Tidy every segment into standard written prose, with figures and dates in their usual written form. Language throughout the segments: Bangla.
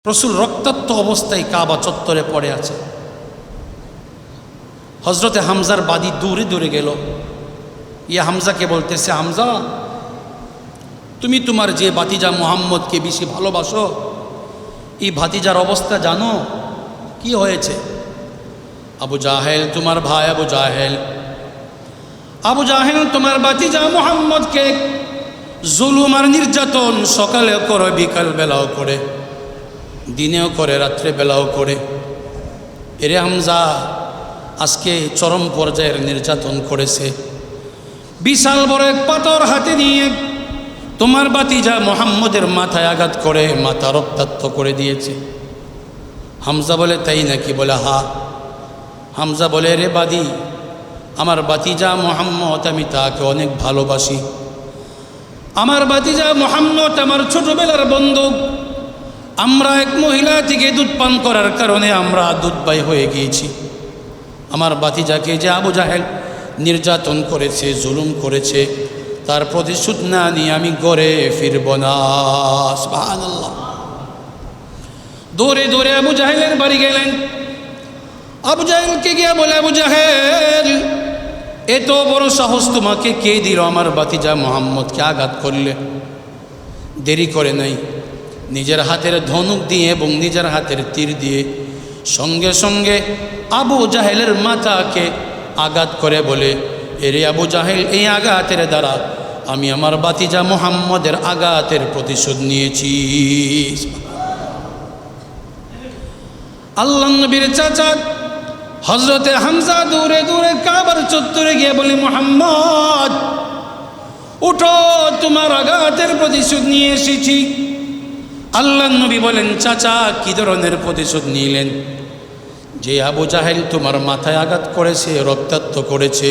রসুল রক্তাক্ত অবস্থায় কাবা চত্বরে পড়ে আছে। হজরতে হামজার বাদী দূরে দূরে গেল, ইয়া হামজাকে বলতেছে, হামজা তুমি তোমার যে ভাতিজা মুহাম্মদকে বেশি ভালোবাসো, এই ভাতিজার অবস্থা জানো কি হয়েছে? আবু জাহেল তোমার ভাই, আবু জাহেল তোমার ভাতিজা মুহাম্মদকে জুলুম আর নির্যাতন সকালে করে, বিকাল বেলাও করে, দিনেও করে, রাত্রে বেলাও করে। এরে হামজা আজকে চরম পর্যায়ের নির্যাতন করেছে। বিশাল বড় এক পাথর হাতে নিয়ে তোমার ভাতিজা মুহাম্মদের মাথায় আঘাত করে মাথা রক্তাক্ত করে দিয়েছে। হামজা বলে, তাই নাকি? বলে, হা। হামজা বলে, রে বাদী, আমার ভাতিজা মুহাম্মদ, আমি তাকে অনেক ভালোবাসি। আমার ভাতিজা মুহাম্মদ আমার ছোটবেলার বন্ধু। আমরা এক মহিলা থেকে দুধ পান করার কারণে আমরা দুধবাই হয়ে গিয়েছি। আমার ভাতিজাকে যে আবু জাহেল নির্যাতন করেছে, জুলুম করেছে, তার প্রতিশোধ না নিয়ে আমি ঘরে ফিরব না। সুবহানাল্লাহ। দৌড়ে দৌড়ে আবু জাহেলের বাড়ি গেলেন। আবু জাহেলকে গিয়ে বলে, আবু জাহেল, এত বড় সাহস তোমাকে কে দিল আমার ভাতিজা মুহাম্মদকে আঘাত করলে? দেরি করে নাই, নিজের হাতের ধনুক দিয়ে এবং নিজের হাতের তীর দিয়ে সঙ্গে সঙ্গে আবু জাহেলের মাথাকে আঘাত করে বলে, এরে আবু জাহেল, এই আঘাতের দ্বারা আমি আমার ভাতিজা মুহাম্মদের আঘাতের প্রতিশোধ নিয়েছি। আল্লাহর নবীর চাচা হযরতে হামজা দূরে দূরে কাবার চত্বরে গিয়ে বলে, মুহাম্মদ উঠো, তোমার আঘাতের প্রতিশোধ নিয়ে এসেছি। আল্লাহর নবী বলেন, চাচা কি ধরনের প্রতিশোধ নিলেন? যে আবু জাহেল তোমার মাথায় আঘাত করেছে, রক্তাক্ত করেছে,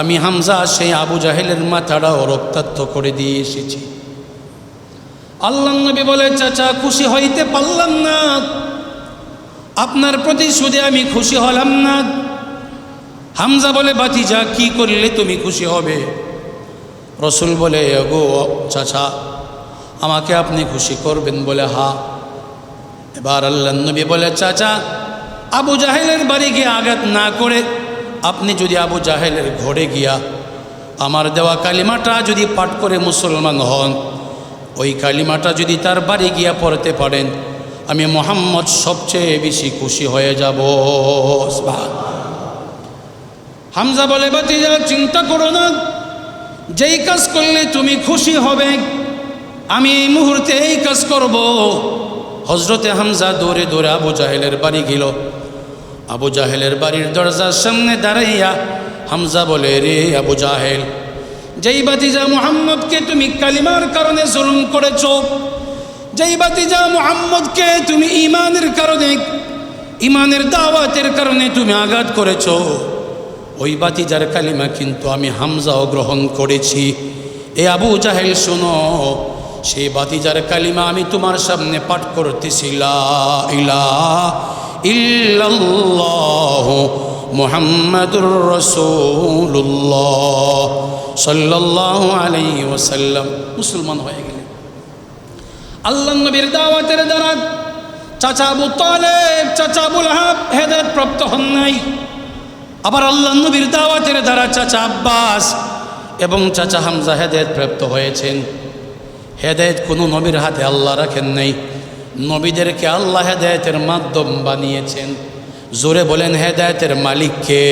আমি হামজা সেই আবু জাহেলের মাথাটাও রক্তাক্ত করে দিয়ে এসেছি। আল্লাহর নবী বলে, চাচা খুশি হইতে পারলাম না, আপনার প্রতিশোধে আমি খুশি হলাম না। হামজা বলে, ভাতিজা কি করলে তুমি খুশি হবে? রসুল বলে, গো চাচা, আমাকে আপনি খুশি করবেন? বলে, হা। এবার আল্লাহর নবী বলে, চাচা আবু জাহেলের বাড়ি গিয়ে আঘাত না করে আপনি যদি আবু জাহেলের ঘরে গিয়া আমার দেওয়া কালিমাটা যদি পাঠ করে মুসলমান হন, ওই কালিমাটা যদি তার বাড়ি গিয়া পড়তে পারেন, আমি মুহাম্মদ সবচেয়ে বেশি খুশি হয়ে যাব। হামজা বলে, ভাতিজা চিন্তা করো না, যেই কাজ করলে তুমি খুশি হবে আমি এই মুহূর্তে এই কাজ করব। হযরতে হামজা দৌড়ে দৌড়ে আবু জাহেলের বাড়ি গেল। আবু জাহেলের বাড়ির দরজার সামনে দাঁড়াইয়া হামজা বলে, রে আবু জাহেল, যেই ভাতিজা মুহাম্মদকে তুমি কালিমার কারণে জুলুম করেছ, যেই ভাতিজা মুহাম্মদকে তুমি ঈমানের কারণে, ঈমানের দাওয়াতের কারণে তুমি আঘাত করেছ, ওই ভাতিজার কালিমা কিন্তু আমি হামজাও গ্রহণ করেছি। এ আবু জাহেল শোনো, সেই ভাতিজার কালিমা আমি তোমার সামনে পাঠ করতেছি, লা ইলাহা ইল্লাল্লাহু মুহাম্মাদুর রাসূলুল্লাহ সাল্লাল্লাহু আলাইহি ওয়াসাল্লাম। মুসলমান হয়ে গেলেন। আল্লাহর নবীর দাওয়াতের দ্বারা চাচা আবু তালেব, চাচা আবু লাহাব হেদায়েত প্রাপ্ত হন নাই। আবার আল্লাহর নবীর দাওয়াতের দ্বারা চাচা আব্বাস এবং চাচা হামজা হেদায়েত প্রাপ্ত হয়েছেন। হেদায়েত কোনো নবীর হাতে আল্লাহ রাখেন নাই, নবীদেরকে আল্লাহ হেদায়েতের মাধ্যম বানিয়েছেন। জোরে বলেন, হেদায়েতের মালিক কে?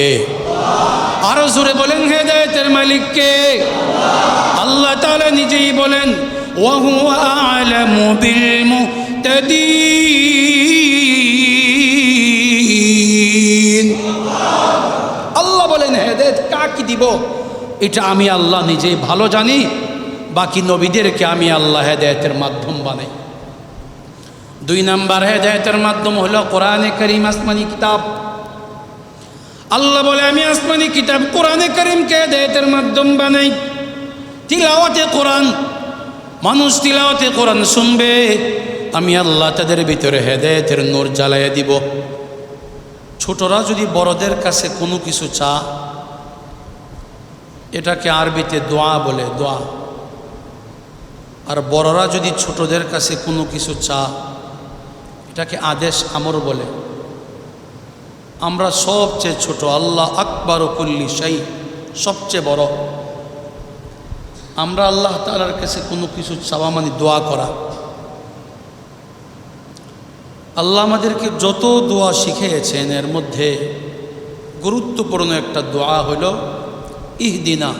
আরো জোরে বলেন, হেদায়েতের মালিক কে? আল্লাহ তাআলা নিজেই বলেন, ওয়া হুয়া আ'লামু বিল মুহতাদিন। আল্লাহ বলেন, হেদায়েত কাকে দিব এটা আমি আল্লাহ নিজেই ভালো জানি, বাকি নবীদেরকে আমি আল্লাহ হেদায়েতের মাধ্যম বানাই। 2 নাম্বার হেদায়েতের মাধ্যম হলো কোরআনে কারীম, আসমানি কিতাব। আল্লাহ বলে, আমি আসমানি কিতাব কোরআনে কারীমকে হেদায়েতের মাধ্যম বানাই। তিলাওয়াতে কোরআন, মানুষ তিলাওয়াতে কোরআন শুনবে, আমি আল্লাহ তাদের ভিতরে হেদায়েতের নূর জ্বালাইয়া দিব। ছোটরা যদি বড়দের কাছে কোনো কিছু চা, এটাকে আরবিতে দোয়া বলে, দোয়া। আর বড়রা যদি ছোটদের কাছে কোনো কিছু চা, এটাকে আদেশ আমর বলে। আমরা সবচেয়ে ছোট, আল্লাহ আকবার কুল্লি শাই, সবচেয়ে বড়। আমরা আল্লাহ তাআলার কাছে কোনো কিছু চাওয়া মানে দোয়া করা। আল্লাহ আমাদেরকে যত দোয়া শিখিয়েছেন এর মধ্যে গুরুত্বপূর্ণ একটা দোয়া হলো ইহদিনা,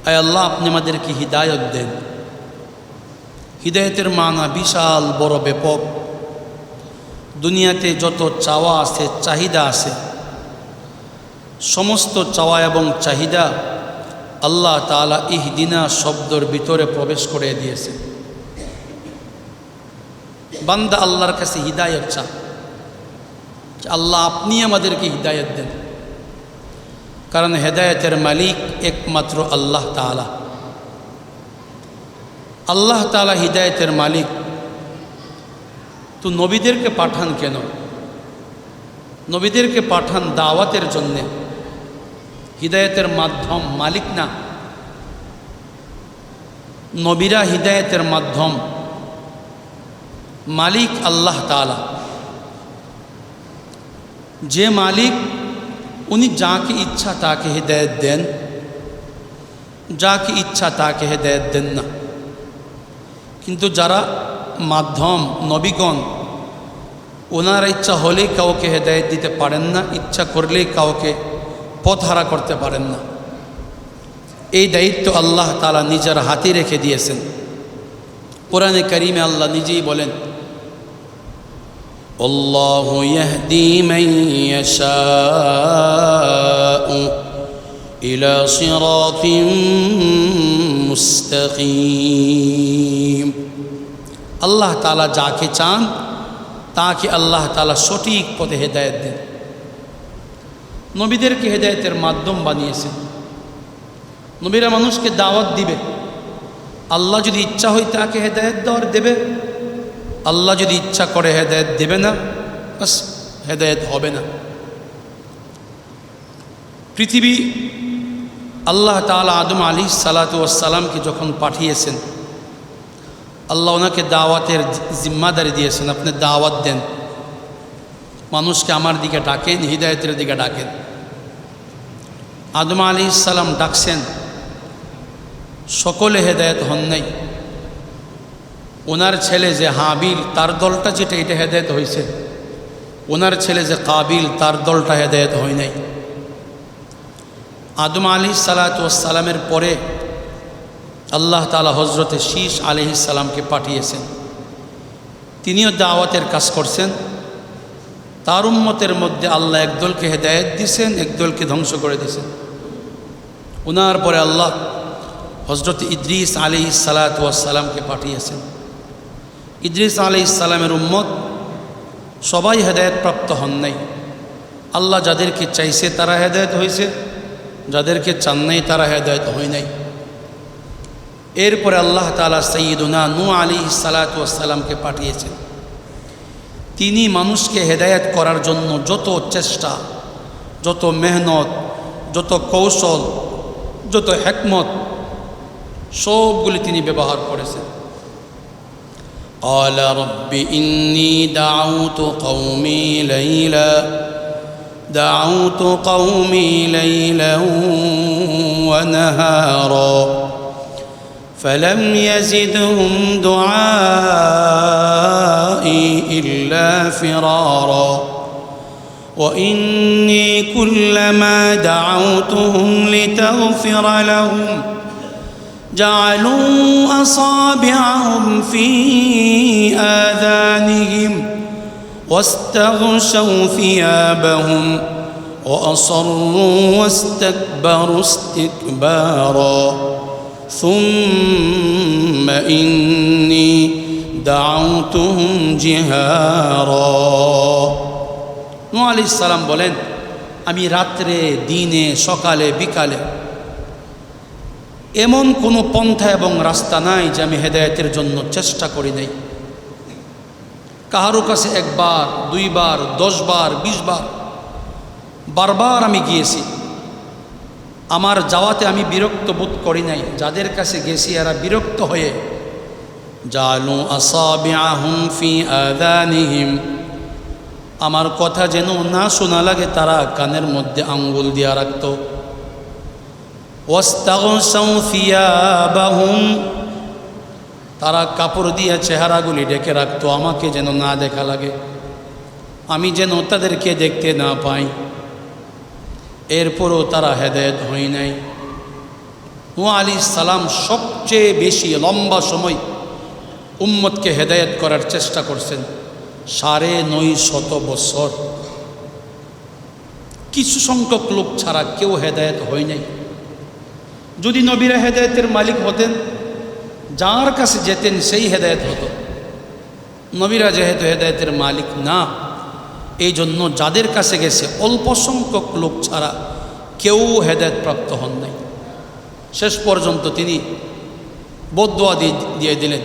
আয় আল্লাহ আপনি আমাদেরকে হিদায়ত দেন। হিদায়তের মানা বিশাল বড় ব্যাপক। দুনিয়াতে যত চাওয়া আছে, চাহিদা আছে, সমস্ত চাওয়া এবং চাহিদা আল্লাহ তাআলা ইহদিনা শব্দের ভিতরে প্রবেশ করে দিয়েছে। বান্দা আল্লাহর কাছে হিদায়ত চা, আল্লাহ আপনি আমাদেরকে হিদায়ত দেন। কারণ হেদায়েতের মালিক একমাত্র আল্লাহ তাআলা। আল্লাহ তাআলা হিদায়েতের মালিক। তো নবীদেরকে পাঠান কেন? নবীদেরকে পাঠান দাওয়াতের জন্যে, হিদায়েতের মাধ্যম, মালিক না। নবীরা হিদায়েতের মাধ্যম, মালিক আল্লাহ তাআলা। যে মালিক, উনি যাকে ইচ্ছা তাকে হিদায়ত দেন, যাকে ইচ্ছা তাকে হিদায়ত দেন না। কিন্তু যারা মাধ্যম, নবীগণ, ওনার ইচ্ছা হলেই কাউকে হেদায়েত দিতে পারেন না, ইচ্ছা করলেই কাউকে পথহারা করতে পারেন না। এই দায়িত্ব আল্লাহ তাআলা নিজের হাতে রেখে দিয়েছেন। কোরআনে কারিমে আল্লাহ নিজেই বলেন, আল্লাহু ইয়াহদি মান ইয়াশাউ ইলা সিরাতিন মুস্তাকিম। আল্লাহ তাআলা যাকে চান তাকে আল্লাহ তাআলা সঠিক পথে হেদায়েত দেন। নবীদেরকে হেদায়েতের মাধ্যম বানিয়েছেন। নবীরা মানুষকে দাওয়াত দিবে। আল্লাহ যদি ইচ্ছা হয় তাকে হেদায়েত দেওয়ার দেবে, আল্লাহ যদি ইচ্ছা করে হেদায়েত দেবে না, বাস হেদায়েত হবে না। পৃথিবী আল্লাহ তাআলা আদম আলাইহিস সালাতু ওয়াস সালামকে যখন পাঠিয়েছেন, আল্লাহ ওনাকে দাওয়াতের জিম্মাদারি দিয়েছেন, আপনি দাওয়াত দেন, মানুষকে আমার দিকে ডাকেন, হিদায়েতের দিকে ডাকেন। আদম আলাইহিস সালাম ডাকছেন, সকলে হেদায়েত হন নাই। ওনার ছেলে যে হাবিল, তার দলটা যেটা, এটা হেদায়েত হয়েছে। ওনার ছেলে যে কাবিল, তার দলটা হেদায়েত হয় নাই। আদম আলাইহিস সালাতু ওয়াস সালামের পরে আল্লাহ তাআলা হযরতে শীস আলাইহিস সালামকে পাঠিয়েছেন। তিনিও দাওয়াতের কাজ করছেন। তার উম্মতের মধ্যে আল্লাহ একদলকে হেদায়েত দিয়েছেন, একদলকে ধ্বংস করে দিয়েছেন। ওনার পরে আল্লাহ হযরত ইদ্রিস আলাইহিস সালাতু ওয়াস সালামকে পাঠিয়েছেন। ইদ্রিস আলাইহিস সালামের উম্মত সবাই হেদায়েত প্রাপ্ত হন নাই। আল্লাহ যাদেরকে চাইছে তারা হেদায়েত হয়েছে, যাদেরকে চান নাই তারা হেদায়েত হয় নাই। এরপরে আল্লাহ তাআলা সাইয়্যিদুনা নূহ আলাইহিস সালাতু ওয়াস সালামকে পাঠিয়েছেন। তিনি মানুষকে হেদায়েত করার জন্য যত চেষ্টা, যত মেহনত, যত কৌশল, যত হিকমত, সবগুলি তিনি ব্যবহার করেছেন। قال رب إني دعوت قومي ليلا ونهارا فلم يزدهم دعائي إلا فرارا وإني كلما دعوتهم لتغفر لهم جعلوا أصابعهم في آذانهم واستغشوا ثيابهم وأصروا واستكبروا استكبارا ثم إني دعوتهم جهارا নূহ আলাইহিস সালাম বলেন, আমি রাত্রে, দিনে, সকালে, বিকালে এমন কোনো পন্থা এবং রাস্তা নাই যে আমি হেদায়েতের জন্য চেষ্টা করি নাই। কাহারো কাছে একবার, দুইবার, 10 বার, 20 বার, বারবার আমি গিয়েছি। আমার যাওয়াতে আমি বিরক্ত বোধ করি নাই। যাদের কাছে গেছি এরা বিরক্ত হয়ে জালু আসাবিআহুম ফি আযানিহিম, আমার কথা যেন না শোনা লাগে তারা কানের মধ্যে আঙ্গুল দিয়া রাখত। ওয়াস্তাগসাউ সিয়াবাহুম, তারা কাপড় দিয়ে চেহারাগুলি ঢেকে রাখতো, আমাকে যেন না দেখা লাগে, আমি যেন তাদেরকে দেখতে না পাই। এরপরও তারা হেদায়েত হয় নাই। নূহ আলাইহিস সালাম সবচেয়ে বেশি লম্বা সময় উম্মতকে হেদায়েত করার চেষ্টা করছেন, ৯৫০ বছর। কিছু সংখ্যক লোক ছাড়া কেউ হেদায়েত হয় নাই। যদি নবীরা হেদায়েতের মালিক হতেন, যার কাছে যেতেন সেই হেদায়েত হতো। নবীরা যেহেতু হেদায়েতের মালিক না, এই জন্য যাদের কাছে গেছে অল্প সংখ্যক লোক ছাড়া কেউ হেদায়েত প্রাপ্ত হন নাই। শেষ পর্যন্ত তিনি বদদুয়া দিয়ে দিলেন,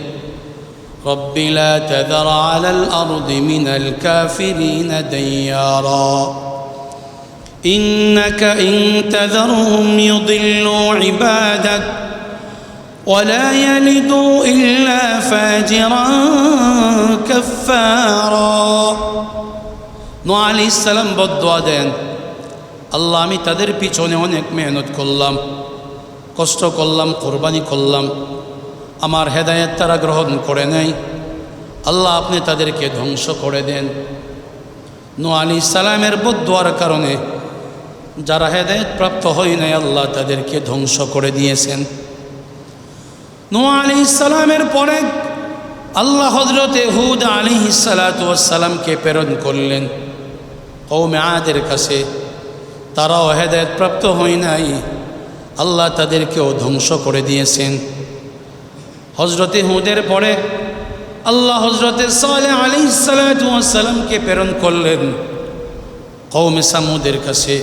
রব্বি লা তাযার আলাল আরদি মিনাল কাফিরিনা দাইয়ারা ইন্নাকা ইন তাযারহুম ইউদিল্লু ইবাদাক ওয়ালা ইয়ালিদু ইল্লা ফাজিরান কাফফারা। নূহ আলাইহিস সালাম বদদুয়া দেন, আল্লাহ আমি তাদের পিছনে অনেক মেহনত করলাম, কষ্ট করলাম, কোরবানি করলাম, আমার হেদায়েত তারা গ্রহণ করে নেয়, আল্লাহ আপনি তাদেরকে ধ্বংস করে দেন। নূহ আলাইহিস সালামের বদদুয়ার কারণে যারা হেদায়েত প্রাপ্ত হয় নাই, আল্লাহ তাদেরকে ধ্বংস করে দিয়েছেন। নূহ আলাইহিস সালামের পরে আল্লাহ হযরতে হুদ আলাইহিস সালাতু ওয়াস সালামকে প্রেরণ করলেন কওমে আদের কাছে। তারাও হেদায়েত প্রাপ্ত হয় নাই, আল্লাহ তাদেরকেও ধ্বংস করে দিয়েছেন। হযরতে হুদের পরে আল্লাহ হযরতে সালেহ আলাইহিস সালাতু ওয়াস সালামকে প্রেরণ করলেন কওমে সামুদের কাছে।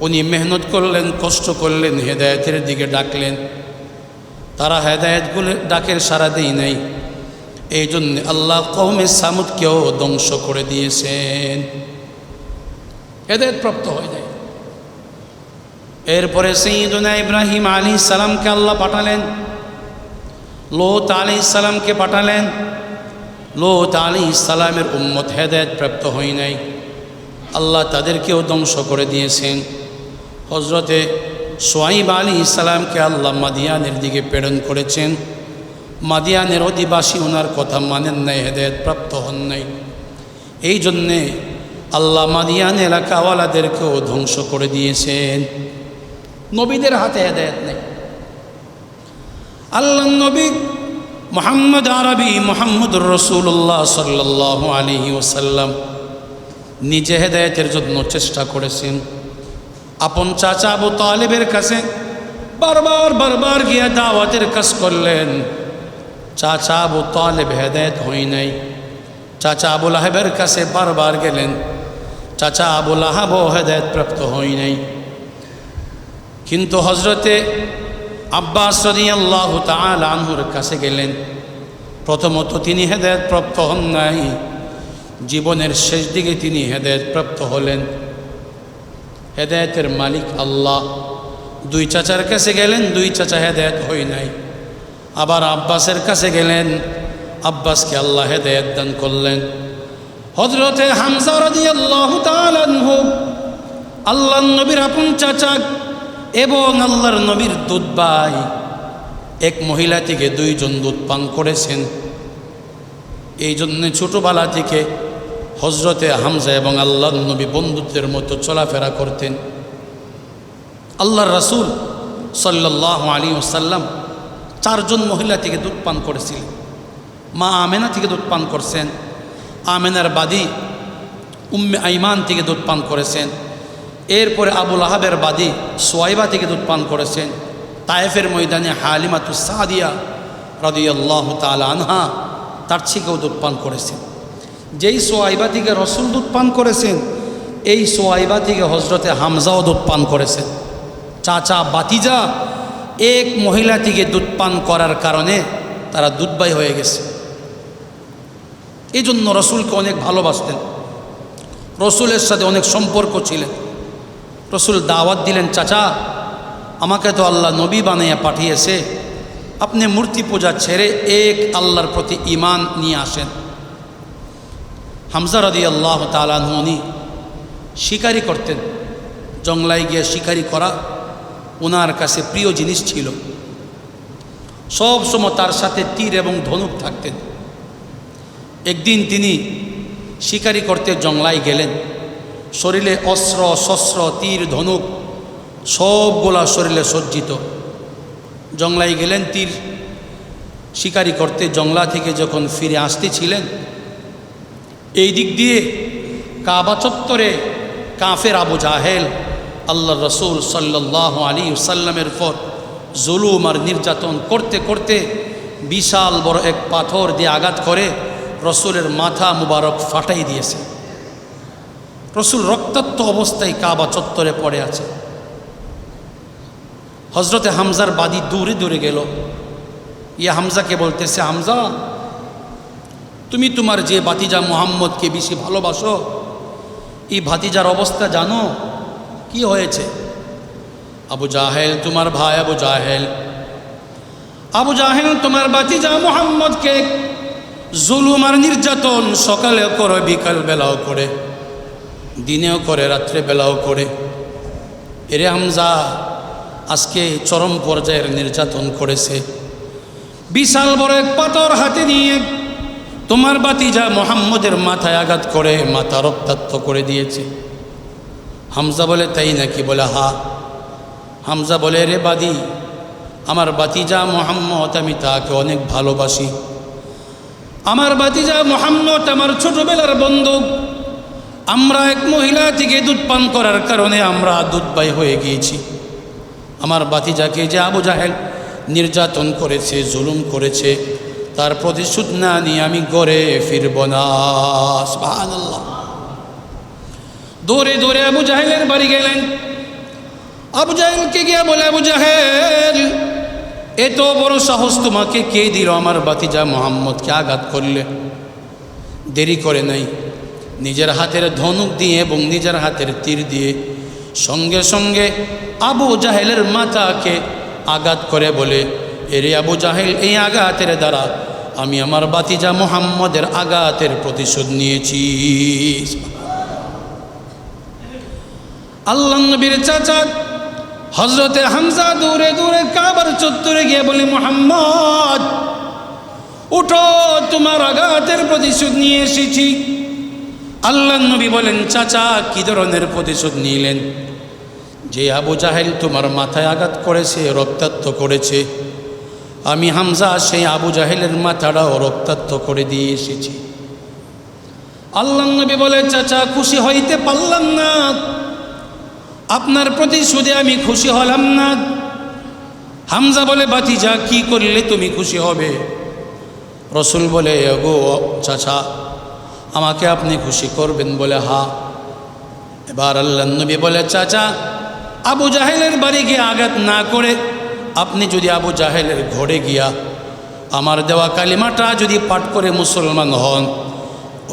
উনি মেহনত করলেন, কষ্ট করলেন, হেদায়েতের দিকে ডাকলেন। তারা হেদায়েতগুলো ডাকের সাড়া দেয় নাই, এই জন্য আল্লাহ কওমে সামুদকেও ধ্বংস করে দিয়েছেন, হেদায়েত প্রাপ্ত হয়ে যায়। এরপরে সাইয়্যিদুনা ইব্রাহিম আলাইহিস সালামকে আল্লাহ পাঠালেন, লূত আলাইহিস সালামকে পাঠালেন। লূত আলাইহিস সালামের উম্মত হেদায়েত প্রাপ্ত হয় নাই, আল্লাহ তাদেরকেও ধ্বংস করে দিয়েছেন। হযরতে শুআয়ব আলাইহিস সালামকে আল্লাহ মাদিয়ানের দিকে প্রেরণ করেছেন। মাদিয়ানের অধিবাসী ওনার কথা মানেন নাই, হেদায়েত প্রাপ্ত হন নাই, এই জন্যে আল্লাহ মাদিয়ান এলাকাওয়ালাদেরকেও ধ্বংস করে দিয়েছেন। নবীদের হাতে হেদায়েত নেই। আল্লাহ নবী মুহাম্মদ আরবি মুহাম্মদুর রাসূলুল্লাহ সাল্লাল্লাহু আলাইহি ওয়াসাল্লাম নিজে হেদায়েতের জন্য চেষ্টা করেছেন। আপন চাচা আবু তালেবের কাছে বারবার গিয়ে দাওয়াতের কাজ করলেন। চাচা আবু তালেব হেদায়েত হয় নাই। চাচা আবু লাহাবের কাছে বারবার গেলেন, চাচা আবু লাহাবও হেদায়েত প্রাপ্ত হয় নাই। কিন্তু হযরতে আব্বাস রাদিয়াল্লাহু তাআলা আনহুর কাছে গেলেন। প্রথমত তিনি হেদায়েত প্রাপ্ত হন নাই, জীবনের শেষ দিকে তিনি হেদায়েত প্রাপ্ত হলেন। হেদায়েতের মালিক আল্লাহ। দুই চাচার কাছে গেলেন, দুই চাচা হেদায়েত হয় নাই। আবার আব্বাসের কাছে গেলেন, আব্বাসকে আল্লাহ হেদায়েত দান করলেন। হযরতে হামজা রাদিয়াল্লাহু তাআলা আনহু আল্লাহর নবীর আপন চাচা এবং আল্লাহর নবীর দুধ ভাই, এক মহিলা থেকে দুইজন দুধ পান করেছেন। এই জন্যে ছোটোবেলা থেকে হযরতে হামজা এবং আল্লাহর নবী বন্ধুত্বের মতো চলাফেরা করতেন। আল্লাহর রাসূল সাল্লাল্লাহু আলাইহি ওয়াসাল্লাম 4 জন মহিলা থেকে দুধ পান করেছিলেন। মা আমেনা থেকে দুধ পান করছেন, আমেনার বাদী উম্মে আইমান থেকে দুধ পান করেছেন, এরপরে আবু লাহাবের বাদী সুয়াইবা থেকে দুধ পান করেছেন। তায়েফের ময়দানে হালিমাতুস সাদিয়া রাদিয়াল্লাহু তাআলা আনহা তার থেকেও দুধ পান করেছেন। যেই সুয়াইবা থেকে রসুল দুধ পান করেছেন, এই সুয়াইবা থেকে হযরতে হামজাও দুধ পান করেছেন। চাচা বাতিজা এক মহিলা থেকে দুধ পান করার কারণে তারা দুধবাই হয়ে গেছে। এই জন্য রসুলকে অনেক ভালোবাসতেন, রসুলের সাথে অনেক সম্পর্ক ছিলেন। রসুল দাওয়াত দিলেন, চাচা আমাকে তো আল্লাহ নবী বানাইয়া পাঠিয়েছে, আপনি মূর্তি পূজা ছেড়ে এক আল্লাহর প্রতি ঈমান নিয়ে আসেন। হামজা রাদিয়াল্লাহু তাআলা আনহু উনি শিকারি করতেন, জঙ্গলায় গিয়ে শিকারি করা ওনার কাছে প্রিয় জিনিস ছিল। সব সময় তার সাথে তীর এবং ধনুক থাকতেন। একদিন তিনি শিকারি করতে জঙ্গলায় গেলেন, শরীরে অস্ত্র শস্ত্র তীর ধনুক সবগুলা শরীরে সজ্জিত। জঙ্গলায় গেলেন তীর শিকারি করতে, জঙ্গলা থেকে যখন ফিরে আসতেছিলেন এই দিক দিয়ে কাবা চত্বরে কাফের আবু জাহেল আল্লাহ রসুল সাল্লাল্লাহু আলাইহি ওয়াসাল্লামের পর জুলুম আর নির্যাতন করতে করতে বিশাল বড় এক পাথর দিয়ে আঘাত করে রসুলের মাথা মুবারক ফাটাই দিয়েছে। রসুল রক্তাক্ত অবস্থায় কাবা চত্বরে পড়ে আছে। হজরতে হামজার বাদী দূরে দূরে গেল, ইয়ে হামজাকে বলতেছে, হামজা তুমি তোমার যে ভাতিজা মুহাম্মদকে বেশি ভালোবাসো, এই ভাতিজার অবস্থা জানো কি হয়েছে? আবু জাহেল তোমার ভাই, আবু জাহেল তোমার ভাতিজা মুহাম্মদকে জুলুম আর নির্যাতন সকালেও করে, বিকাল বেলাও করে, দিনেও করে, রাত্রে বেলাও করে। এরে হামজা আজকে চরম পর্যায়ের নির্যাতন করেছে। বিশাল বড় এক পাথর হাতে নিয়ে তোমার ভাতিজা মুহাম্মদের মাথায় আঘাত করে মাথা রক্তাক্ত করে দিয়েছে। হামজা বলে তাই নাকি? বলে হা। হামজা বলে রে বাদী, আমার ভাতিজা মুহাম্মদ আমি তাকে অনেক ভালোবাসি। আমার ভাতিজা মুহাম্মদ আমার ছোটবেলার বন্ধু। আমরা এক মহিলা থেকে দুধ পান করার কারণে আমরা দুধবাই হয়ে গিয়েছি। আমার ভাতিজাকে যে আবু জাহেল নির্যাতন করেছে, জুলুম করেছে, তার প্রতিশোধ না নিয়ে আমি ঘরে ফিরব না। সুবহানাল্লাহ। দৌড়ে দৌড়ে আবু জাহেলের বাড়ি গেলেন। আবু জাহেলকে গিয়ে বলে, আবু জাহেল এত বড় সাহস তোমাকে কে দিল আমার ভাতিজা মুহাম্মদকে আঘাত করলে? দেরি করে নাই, নিজের হাতের ধনুক দিয়ে এবং নিজের হাতের তীর দিয়ে সঙ্গে সঙ্গে আবু জাহেলের মাথাকে আঘাত করে বলে, এরে আবু জাহেল এই আঘাতের দ্বারা আমি আমার ভাতিজা মুহাম্মদের আঘাতের প্রতিশোধ নিয়েছি। আল্লাহ নবীর চাচা হযরতে হামজা দূরে দূরে কাবার চত্বরে গিয়ে বলে, মুহাম্মদ উঠো, তোমার আঘাতের প্রতিশোধ নিয়ে এসেছি। আল্লাহ নবী বলেন, চাচা কি ধরনের প্রতিশোধ নিলেন? যে আবু জাহেল তোমার মাথায় আঘাত করেছে, রক্তাক্ত করেছে, আমি হামজা সেই আবু জাহেলের মাথাটাও রক্তাক্ত করে দিয়ে এসেছি। আল্লাহ নবী বলে, চাচা খুশি হইতে পারলাম না, আপনার প্রতিশোধে আমি খুশি হলাম না। হামজা বলে, ভাতিজা কি করলে তুমি খুশি হবে? রসুল বলে, গো চাচা আমাকে আপনি খুশি করবেন? বলে হা। এবার আল্লাহ নবী বলে, চাচা আবু জাহেলের বাড়ি গিয়ে আঘাত না করে আপনি যদি আবু জাহেলের ঘরে গিয়া আমার দেওয়া কালিমাটা যদি পাঠ করে মুসলমান হন,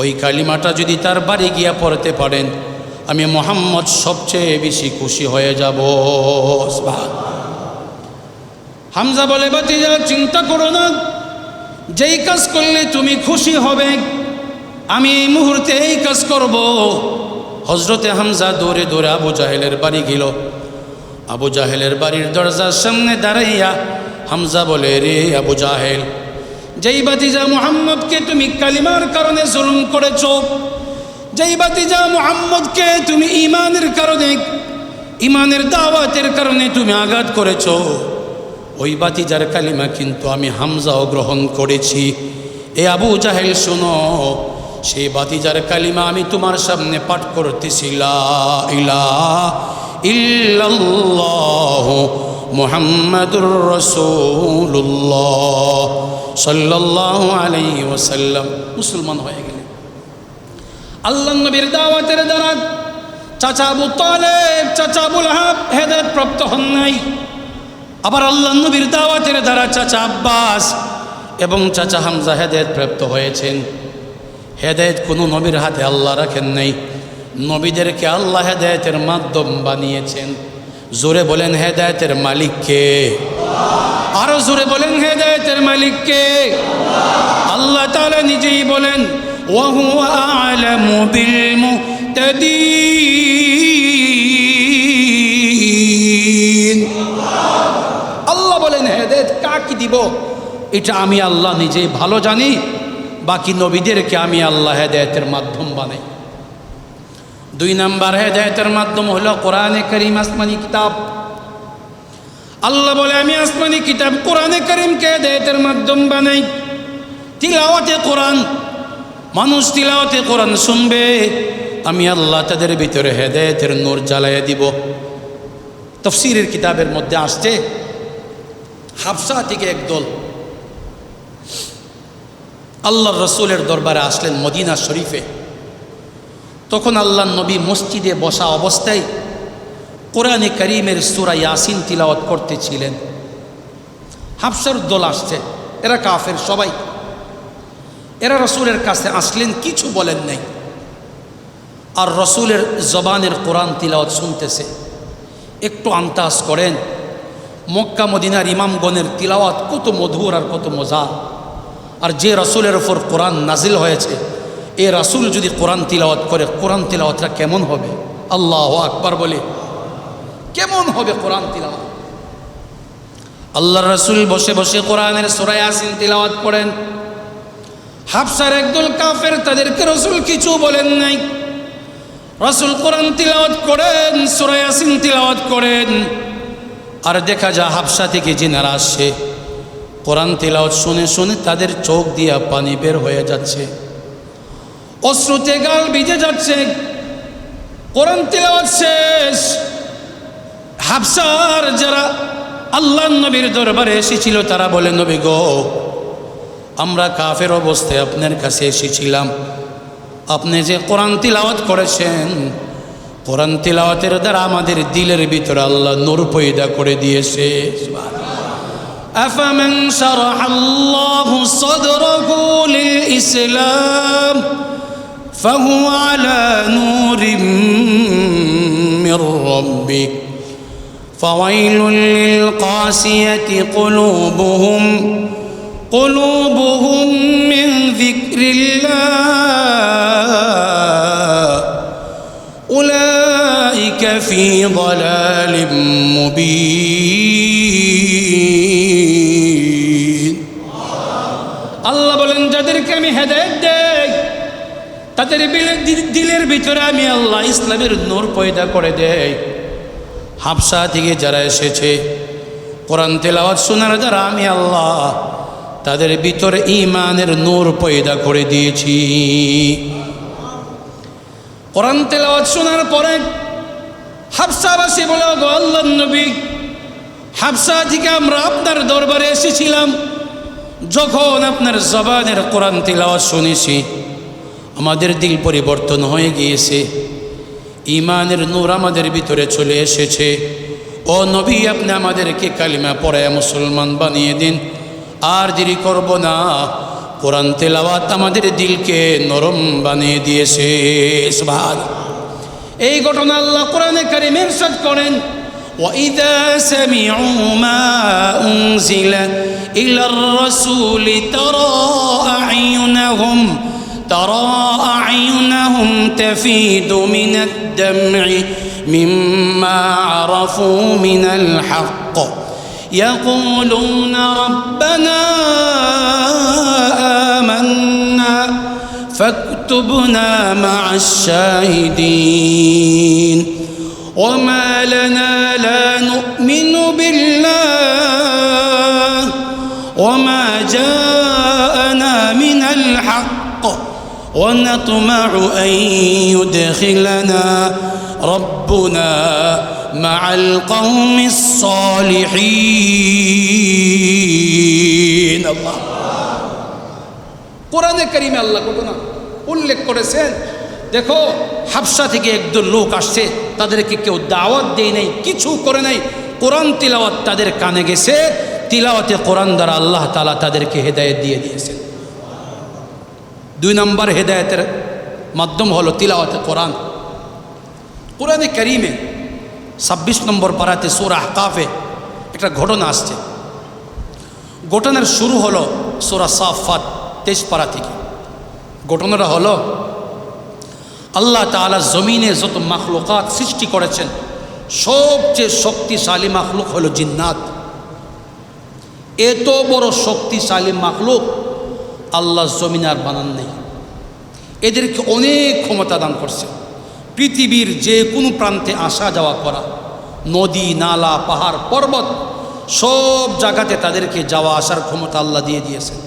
ওই কালিমাটা যদি তার বাড়ি গিয়া পড়তে পারেন, আমি মুহাম্মদ সবচেয়ে বেশি খুশি হয়ে যাব। হামজা বলে, ভাতিজা চিন্তা করো না, যেই কাজ করলে তুমি খুশি হবে আমি এই মুহূর্তে এই কাজ করব। হযরতে হামজা দৌড়ে দৌড়ে আবু জাহেলের বাড়ি গেল। আবু জাহেলের বাড়ির দরজার সামনে দাঁড়াইয়া হামজা বলে, রে আবু জাহেল, যেই ভাতিজা মুহাম্মদকে তুমি কালিমার কারণে জুলুম করেছ, যেই ভাতিজা মুহাম্মদকে তুমি ঈমানের কারণে, ঈমানের দাওয়াতের কারণে তুমি আঘাত করেছ, ওই ভাতিজার কালিমা কিন্তু আমি হামজাও গ্রহণ করেছি। এ আবু জাহেল শোনো, সেই ভাতিজার কালিমা আমি তোমার সামনে পাঠ করতেছি, লা ইলাহা ইল্লাল্লাহু মুহাম্মাদুর রাসূলুল্লাহ সাল্লাল্লাহু আলাইহি ওয়াসাল্লাম। মুসলমান হয়ে গেলেন। আল্লাহ নবীর দাওয়াতের দ্বারা চাচা আবু তালেব, চাচা আবুল আহাব হেদায়েত প্রাপ্ত হন নাই। আবার আল্লাহ নবীর দাওয়াতের দ্বারা চাচা আব্বাস এবং চাচা হামজা হেদায়েত প্রাপ্ত হয়েছেন। হেদায়েত কোনো নবীর হাতে আল্লাহ রাখেন নাই, নবীদেরকে আল্লাহ হেদায়েতের মাধ্যম বানিয়েছেন। জোরে বলেন, হেদায়েতের মালিক কে? আরো জোরে বলেন হেদায়েতের মালিক কে? আল্লাহ তাআলা নিজেই বলেন ওয়া হুয়া আ'লামু বিল মুহতাদিন। আল্লাহ বলেন হেদায়েত কাকে দিব এটা আমি আল্লাহ নিজেই ভালো জানি, বাকি নবীদেরকে আমি আল্লাহ হেদায়েতের মাধ্যম বানাই। 2 নাম্বার হেদায়েতের মাধ্যম হলো কোরআনে কারীম, আসমানি কিতাব। আল্লাহ বলে আমি আসমানি কিতাব কোরআনে কারীমকে হেদায়েতের মাধ্যম বানাই। তিলাওয়াতে কোরআন, মানুষ তিলাওয়াতে কোরআন শুনবে, আমি আল্লাহ তাদের ভিতরে হেদায়েতের নূর জ্বালাইয়া দিব। তাফসীরের কিতাবের মধ্যে আসছে হাবশা থেকে একদল আল্লাহর রাসূলের দরবারে আসলেন মদিনা শরীফে। তখন আল্লাহর নবী মসজিদে বসা অবস্থায় কোরআনে কারীমের সূরা ইয়াসিন তিলাওয়াত করতেছিলেন। হাবশার দল আসছে, এরা কাফের সবাই। এরা রাসূলের কাছে আসলেন, কিছু বলেন নাই, আর রাসূলের জবানের কোরআন তিলাওয়াত শুনতেছে। একটু আন্দাজ করেন মক্কা মদিনার ইমামগণের তিলাওয়াত কত মধুর আর কত মজা। আর যে রাসূলের উপর কোরআন নাজিল হয়েছে, এ রাসূল যদি কোরআন তিলাওয়াত করে, কোরআন তিলাওয়াতটা কেমন হবে? আল্লাহু আকবার বলে কেমন হবে কোরআন তিলাওয়াত? আল্লাহর রাসূল বসে বসে কোরআনের সূরা ইয়াসিন তিলাওয়াত করেন। হাবশার একদল কাফের, তাদেরকে রাসূল কিছু বলেন নাই। রাসূল কোরআন তিলাওয়াত করেন, সূরা ইয়াসিন তিলাওয়াত করেন। আর দেখা যায় হাবশা থেকে জিনারা আসছে, কোরআন তিলাওয়াত শুনে শুনে তাদের চোখ দিয়া পানি বের হয়ে যাচ্ছে, অশ্রুতে গাল ভিজে যাচ্ছে। কোরআন তিলাওয়াত শেষ। হাবশার যারা আল্লাহর নবীর দরবারে এসেছিল তারা বলে, নবী গো, আমরা কাফের অবস্থায় আপনার কাছে এসেছিলাম, আপনি যে কোরআন তিলাওয়াত করেছেন, কোরআন তিলাওয়াতের দ্বারা আমাদের দিলের ভিতরে আল্লাহ নূর পয়দা করে দিয়েছে। আফামান শারাহাল্লাহু সাদরাহু লিল ইসলাম ফাহুয়া আলা নূরিম মির রাব্বিক ফাওয়াইলুল লিল কাসিয়াতি কুলুবুহুম মিন যিকরিল্লাহ উলাইকা ফি যালালিম মুবিন। আল্লাহ বলেন যাদেরকে আমি হেদায়েত দেই, তাদের দিলের ভিতরে আমি আল্লাহ ইসলামের নূর পয়দা করে দেই। হাবশা থেকে যারা এসেছে কোরআন তেলাওয়াত শোনার দ্বারা আমি আল্লাহ তাদের ভিতরে ঈমানের নূর পয়দা করে দিয়েছি। কোরআন তেলাওয়াত শোনার পরে হাবশাবাসী বলে, গো আল্লাহর নবী, হাবশা থেকে আমরা আপনার দরবারে এসেছিলাম, যখন আপনার জবানের কোরআন তেলাওয়াত শুনেছি আমাদের দিল পরিবর্তন হয়ে গিয়েছে, ঈমানের নূর আমাদের ভিতরে চলে এসেছে। ও নবী, আপনি আমাদেরকে কালিমা পড়ায় মুসলমান বানিয়ে দিন, আর দেরি করব না। কোরআন তেলাওয়াত আমাদের দিলকে নরম বানিয়ে দিয়েছে। সুবহানাল্লাহ। এই ঘটনা আল্লাহ কোরআনে কারীমে ইরশাদ করেন, وَإِذَا سَمِعُوا مَا أُنزِلَ إِلَى الرَّسُولِ تَرَى أَعْيُنَهُمْ تَفِيضُ مِنَ الدَّمْعِ مِمَّا عَرَفُوا مِنَ الْحَقِّ يَقُولُونَ رَبَّنَا آمَنَّا فَاكْتُبْنَا مَعَ الشَّاهِدِينَ وَمَا لَنَا لَا نُؤْمِنُ بِاللَّهِ وَمَا جَاءَنَا مِنَ الْحَقِّ وَنَطْمَعُ أَن يُدْخِلَنَا رَبُّنَا مَعَ الْقَوْمِ الصَّالِحِينَ। আল্লাহ কোরআনে কারীমে আল্লাহ ঘটনা উল্লেখ করেছেন। দেখো, হাবশা থেকে একদল লোক আসছে, তাদেরকে কেউ দাওয়াত দেয় নাই, কিছু করে নাই। কোরআন তিলাওয়াত তাদের কানে গেছে, তিলাওয়াতে কোরআন দ্বারা আল্লাহ তাআলা তাদেরকে হেদায়েত দিয়ে দিয়েছেন। 2 নম্বর হেদায়েতের মাধ্যম হলো তিলাওয়াতে কোরআন। কোরআনে কারীমে 26 নম্বর পারাতে সূরা আহকাফে একটা ঘটনা আসছে। ঘটনার শুরু হলো সূরা সাফফাত 23 পারা থেকে। ঘটনাটা হলো আল্লাহ তাআলা জমিনে যত মাখলুকাত সৃষ্টি করেছেন সবচেয়ে শক্তিশালী মাখলুক হলো জিন্নাত। এত বড় শক্তিশালী মাখলুক আল্লাহ জমিনে আর বানান নেই। এদেরকে অনেক ক্ষমতা দান করছে, পৃথিবীর যে কোনো প্রান্তে আসা যাওয়া করা, নদী নালা পাহাড় পর্বত সব জায়গাতে তাদেরকে যাওয়া আসার ক্ষমতা আল্লাহ দিয়ে দিয়েছেন।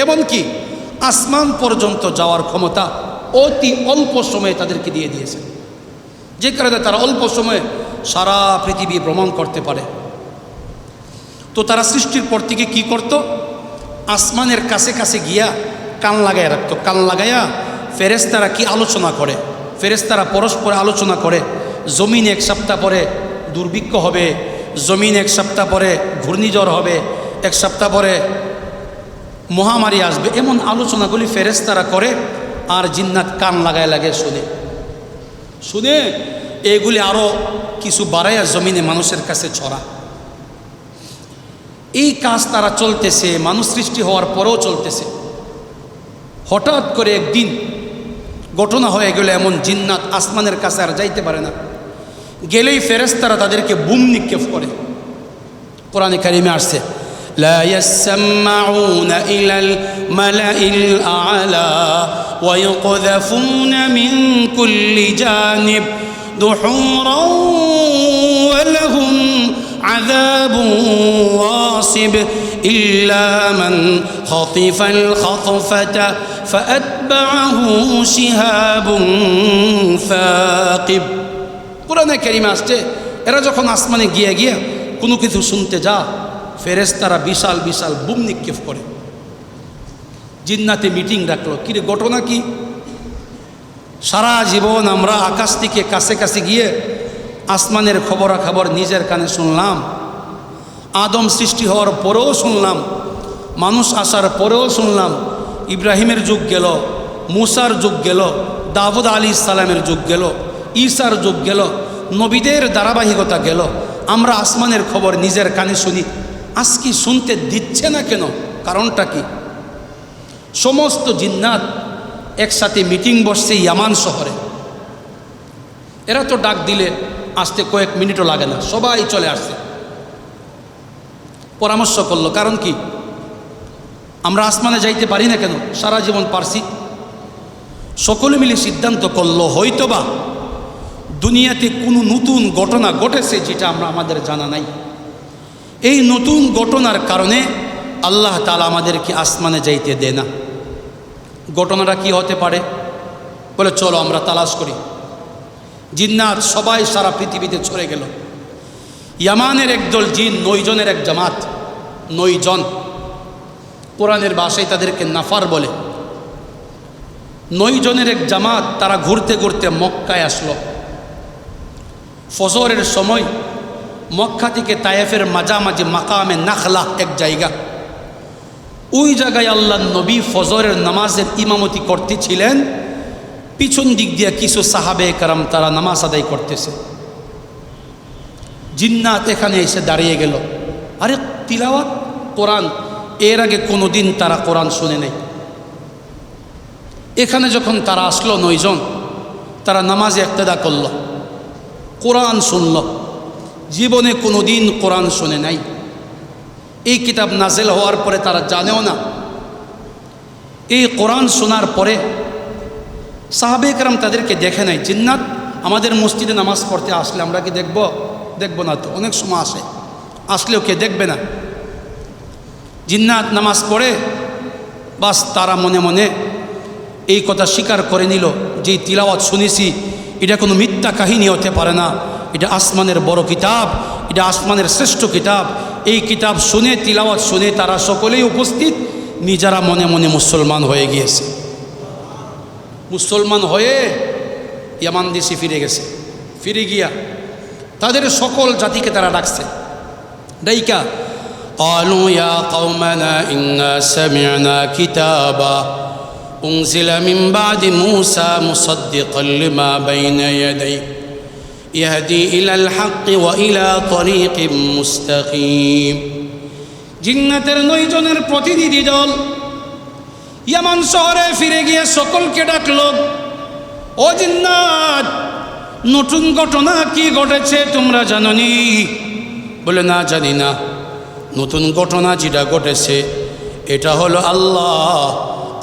এমনকি আসমান পর্যন্ত যাওয়ার ক্ষমতা অতি অল্প সময়ে তাদেরকে দিয়ে দিয়েছেন, যে কারণে তারা অল্প সময়ে সারা পৃথিবী ভ্রমণ করতে পারে। তো তারা সৃষ্টির পর থেকে কী করত? আসমানের কাছে কাছে গিয়া কান লাগাইয়া রাখত। কান লাগাইয়া ফেরেশতারা কি আলোচনা করে, ফেরেশতারা পরস্পরে আলোচনা করে, জমিন এক সপ্তাহ পরে দুর্ভিক্ষ হবে, জমিন এক সপ্তাহ পরে ঘূর্ণিঝড় হবে, এক সপ্তাহ পরে মহামারী আসবে, এমন আলোচনাগুলি ফেরেশতারা করে। আর জিন্নাত কান লাগায় লাগে শুনে শুনে এগুলি আরও কিছু বাড়াইয়া জমিনে মানুষের কাছে ছড়া। এই কাজ তারা চলতেছে, মানুষ সৃষ্টি হওয়ার পরেও চলতেছে। হঠাৎ করে একদিন ঘটনা হয়ে গেল এমন, জিন্নাত আসমানের কাছে আর যাইতে পারে না, গেলেই ফেরেশতারা তাদেরকে বুম নিক্ষেপ করে। কোরআনে কারিমে আসছে, লা ইয়াসমাউনা ইলাল মালাইল আ'লা ওয়া ইউকযাফুনা মিন কুল্লি জানিব দুহুরান ওয়া লাহুম আযাবুন ওয়াসিব ইল্লা মান খাতিফাল খাতফাতা ফাআতবা'হু শিহাবুন ফাকিব। কোরআনে কারিমে আসছে, এরা যখন আসমানে গিয়ে গিয়ে কোনো কিছু শুনতে যা, ফেরেশতারা বিশাল বিশাল বুম নিক্ষেপ করে। জিন্নাতে মিটিং রাখলো, কিরে ঘটনা কি? সারা জীবন আমরা আকাশ থেকে কাছে কাছে গিয়ে আসমানের খবরাখবর নিজের কানে শুনলাম, আদম সৃষ্টি হওয়ার পরেও শুনলাম, মানুষ আসার পরেও শুনলাম, ইব্রাহিমের যুগ গেল, মুসার যুগ গেল, দাউদ আলাইহিস সালামের যুগ গেল, ঈসার যুগ গেল, নবীদের ধারাবাহিকতা গেল, আমরা আসমানের খবর নিজের কানে শুনি, আজকে শুনতে দিচ্ছে না কেন? কারণটা কি? সমস্ত জিন্নাত একসাথে মিটিং বসছে ইয়ামান শহরে। এরা তো ডাক দিলে আসতে কয়েক মিনিটও লাগে না, সবাই চলে আসছে। পরামর্শ করলো, কারণ কি? আমরা আসমানে যাইতে পারি না কেন? সারা জীবন পারছি। সকলে মিলে সিদ্ধান্ত করলো, হয়তোবা দুনিয়াতে কোনো নতুন ঘটনা ঘটেছে যেটা আমাদের জানা নাই। এই নতুন ঘটনার কারণে আল্লাহ তাআলা আমাদেরকে আসমানে যাইতে দেয় না। ঘটনাটা কি হতে পারে? বলে চলো আমরা তালাশ করি। জিন্নাত সবাই সারা পৃথিবীতে ছড়ে গেল। ইয়ামানের একদল জিন, 9 জনের এক জামাত, 9 জন, কোরআনের ভাষায় তাদেরকে নাফার বলে। 9 জনের এক জামাত, তারা ঘুরতে ঘুরতে মক্কায় আসলো। ফজরের সময় মক্কা থেকে তায়েফের মাঝামাঝি মাকামে নাখলা এক জায়গা, ওই জায়গায় আল্লাহ নবী ফজরের নামাজের ইমামতি করতেছিলেন। পিছন দিক দিয়ে কিছু সাহাবে কারাম তারা নামাজ আদায় করতেছে। জিন্নাত এখানে এসে দাঁড়িয়ে গেল, আরে তিলাওয়াত কোরআন, এর আগে কোনো দিন তারা কোরআন শুনে নেই। এখানে যখন তারা আসলো 9 জন, তারা নামাজে ইক্তেদা করল, কোরআন শুনল, জীবনে কোনো দিন কোরআন শুনে নাই। এই কিতাব নাজেল হওয়ার পরে তারা জানেও না। এই কোরআন শোনার পরে সাহাবে কেরাম তাদেরকে দেখে নাই। জিন্নাত আমাদের মসজিদে নামাজ পড়তে আসলে আমরা কি দেখব? দেখব না তো, অনেক সময় আসে, আসলেও কে দেখবে না। জিন্নাত নামাজ পড়ে, বাস তারা মনে মনে এই কথা স্বীকার করে নিল যে তিলাওয়াত শুনেছি এটা কোনো মিথ্যা কাহিনী হতে পারে না, এটা আসমানের বড় কিতাব, এটা আসমানের শ্রেষ্ঠ কিতাব। এই কিতাব শুনে, তিলাওয়াত শুনে তারা সকলেই উপস্থিত, নিজেরা মনে মনে মুসলমান হয়ে গিয়েছে। মুসলমান হয়ে ইয়ামান দেশে ফিরে গেছে। ফিরে গিয়া তাদের সকল জাতিকে তারা ডাকছে, ডাইকা ক্বালু ইয়া কওমানা ইন্না সামি'না কিতাবা উনজিলা মিন বাদি মূসা মুসাদ্দিকান লিমা বাইনা ইয়াদাইহি ইয়াহদি ইলাল হাক্কি ওয়া ইলা তরিকিম মুস্তাকিম। জিন্নাতের 9 জনের প্রতিনিধি দল ইয়ামান শহরে ফিরে গিয়ে সকলকে ডাকল, ও জিন্নাত, নতুন ঘটনা কি ঘটেছে তোমরা জানোনি? বলে, না, জানি না। নতুন ঘটনা যেটা ঘটেছে এটা হলো আল্লাহ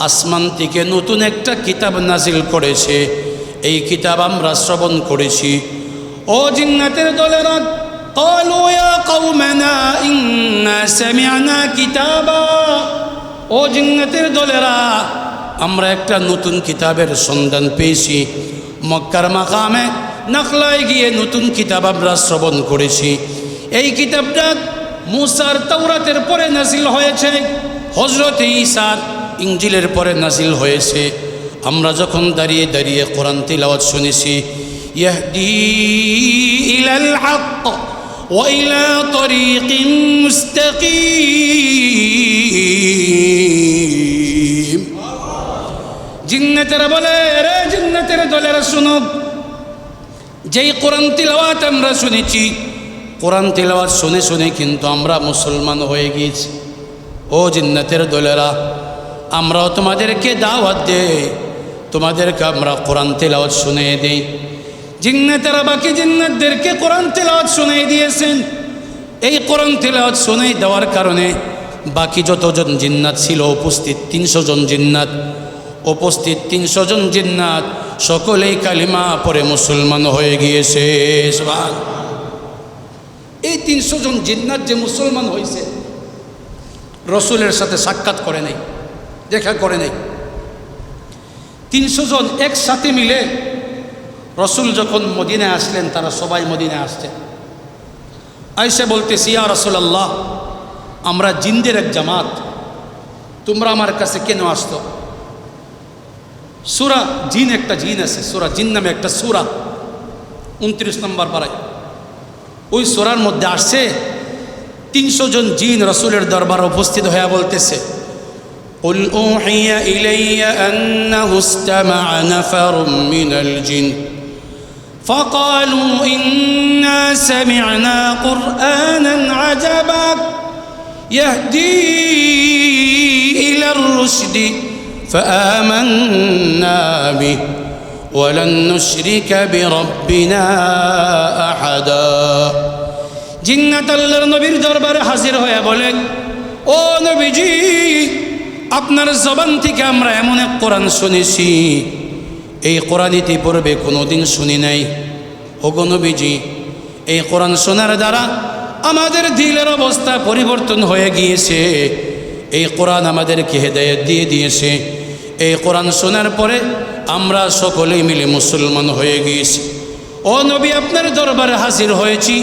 আসমান থেকে নতুন একটা কিতাব নাজিল করেছে, এই কিতাব আমরা শ্রবণ করেছি। ও জিন্নাতের দলেরা, قالوا يا قومنا إنا سمعنا كتابا, ও জিন্নাতের দলেরা, আমরা একটা নতুন কিতাবের সন্ধান পেয়েছি। মক্কার মাকামে নাখলায় গিয়ে নতুন কিতাব আমরা শ্রবণ করেছি। এই কিতাবটা মুসার তাওরাতের পরে নাজিল হয়েছে, হযরত ঈসার ইনজিলের পরে নাজিল হয়েছে। আমরা যখন দাঁড়িয়ে দাঁড়িয়ে কোরআন তিলাওয়াত শুনেছি, ইয়াহদি ইলাল হক ওয়া ইলা তরিকিম মুস্তাকিম। জিন্নাতেরা বলে, রে জিন্নাতের দলেরা শুনো, যেই কোরআন তিলাওয়াত আমরা শুনেছি, কোরআন তিলাওয়াত শুনে শুনে কিন্তু আমরা মুসলমান হয়ে গিয়েছি। ও জিন্নাতের দলেরা, আমরাও তোমাদেরকে দাওয়াত দেই, তোমাদেরকে আমরা কোরআন তিলাওয়াত শুনিয়ে দিই। জিন্নাতেরা বাকি জিন্নাতদেরকে কোরআন তিলাওয়াত শুনিয়ে দিয়েছেন। এই কোরআন তিলাওয়াত শুনিয়ে দেওয়ার কারণে বাকি যতজন জিন্নাত ছিল উপস্থিত 300 জন জিন্নাত, উপস্থিত 300 জন জিন্নাত সকলেই কালিমা পড়ে মুসলমান হয়ে গিয়েছে। এই 300 জন জিন্নাত যে মুসলমান হয়েছে, রসুলের সাথে সাক্ষাৎ করে নাই, দেখা করে নাই। 300 জন একসাথে মিলে রসুল যখন মদিনায় আসলেন, তারা সবাই মদিনায় আসছেন। আয়েশা বলতেছি, ইয়া রাসূলুল্লাহ, আমরা জিনদের এক জামাত, তোমরা আমার কাছে কেন আসতো? সূরা জিন, একটা জিন আছে, সূরা জিন নামে একটা সূরা, 29 নম্বর পারায়। ওই সূরার মধ্যে আসছে 300 জন জিন রসুলের দরবারে উপস্থিত হয়ে বলতেছে, قل أوحي إلي أنه استمع نفر من الجن فقالوا إنا سمعنا قرآنا عجبا يهدي إلى الرشد فآمنا به ولن نشرك بربنا أحدا। জিন্নাত আল্লাহর নবীর দরবারে হাজির হয়ে বলেন, ও নবীজি, আপনার জবান থেকে আমরা এমন এক কোরআন শুনেছি, এই কোরআন ইতিপূর্বে কোনোদিন শুনি নাই। ওগো নবীজি, এই কোরআন শোনার দ্বারা আমাদের দিলের অবস্থা পরিবর্তন হয়ে গিয়েছে। এই কোরআন আমাদেরকে হেদায়েত দিয়ে দিয়েছে। এই কোরআন শোনার পরে আমরা সকলেই মিলে মুসলমান হয়ে গিয়েছি। ও নবী, আপনার দরবারে হাজির হয়েছি,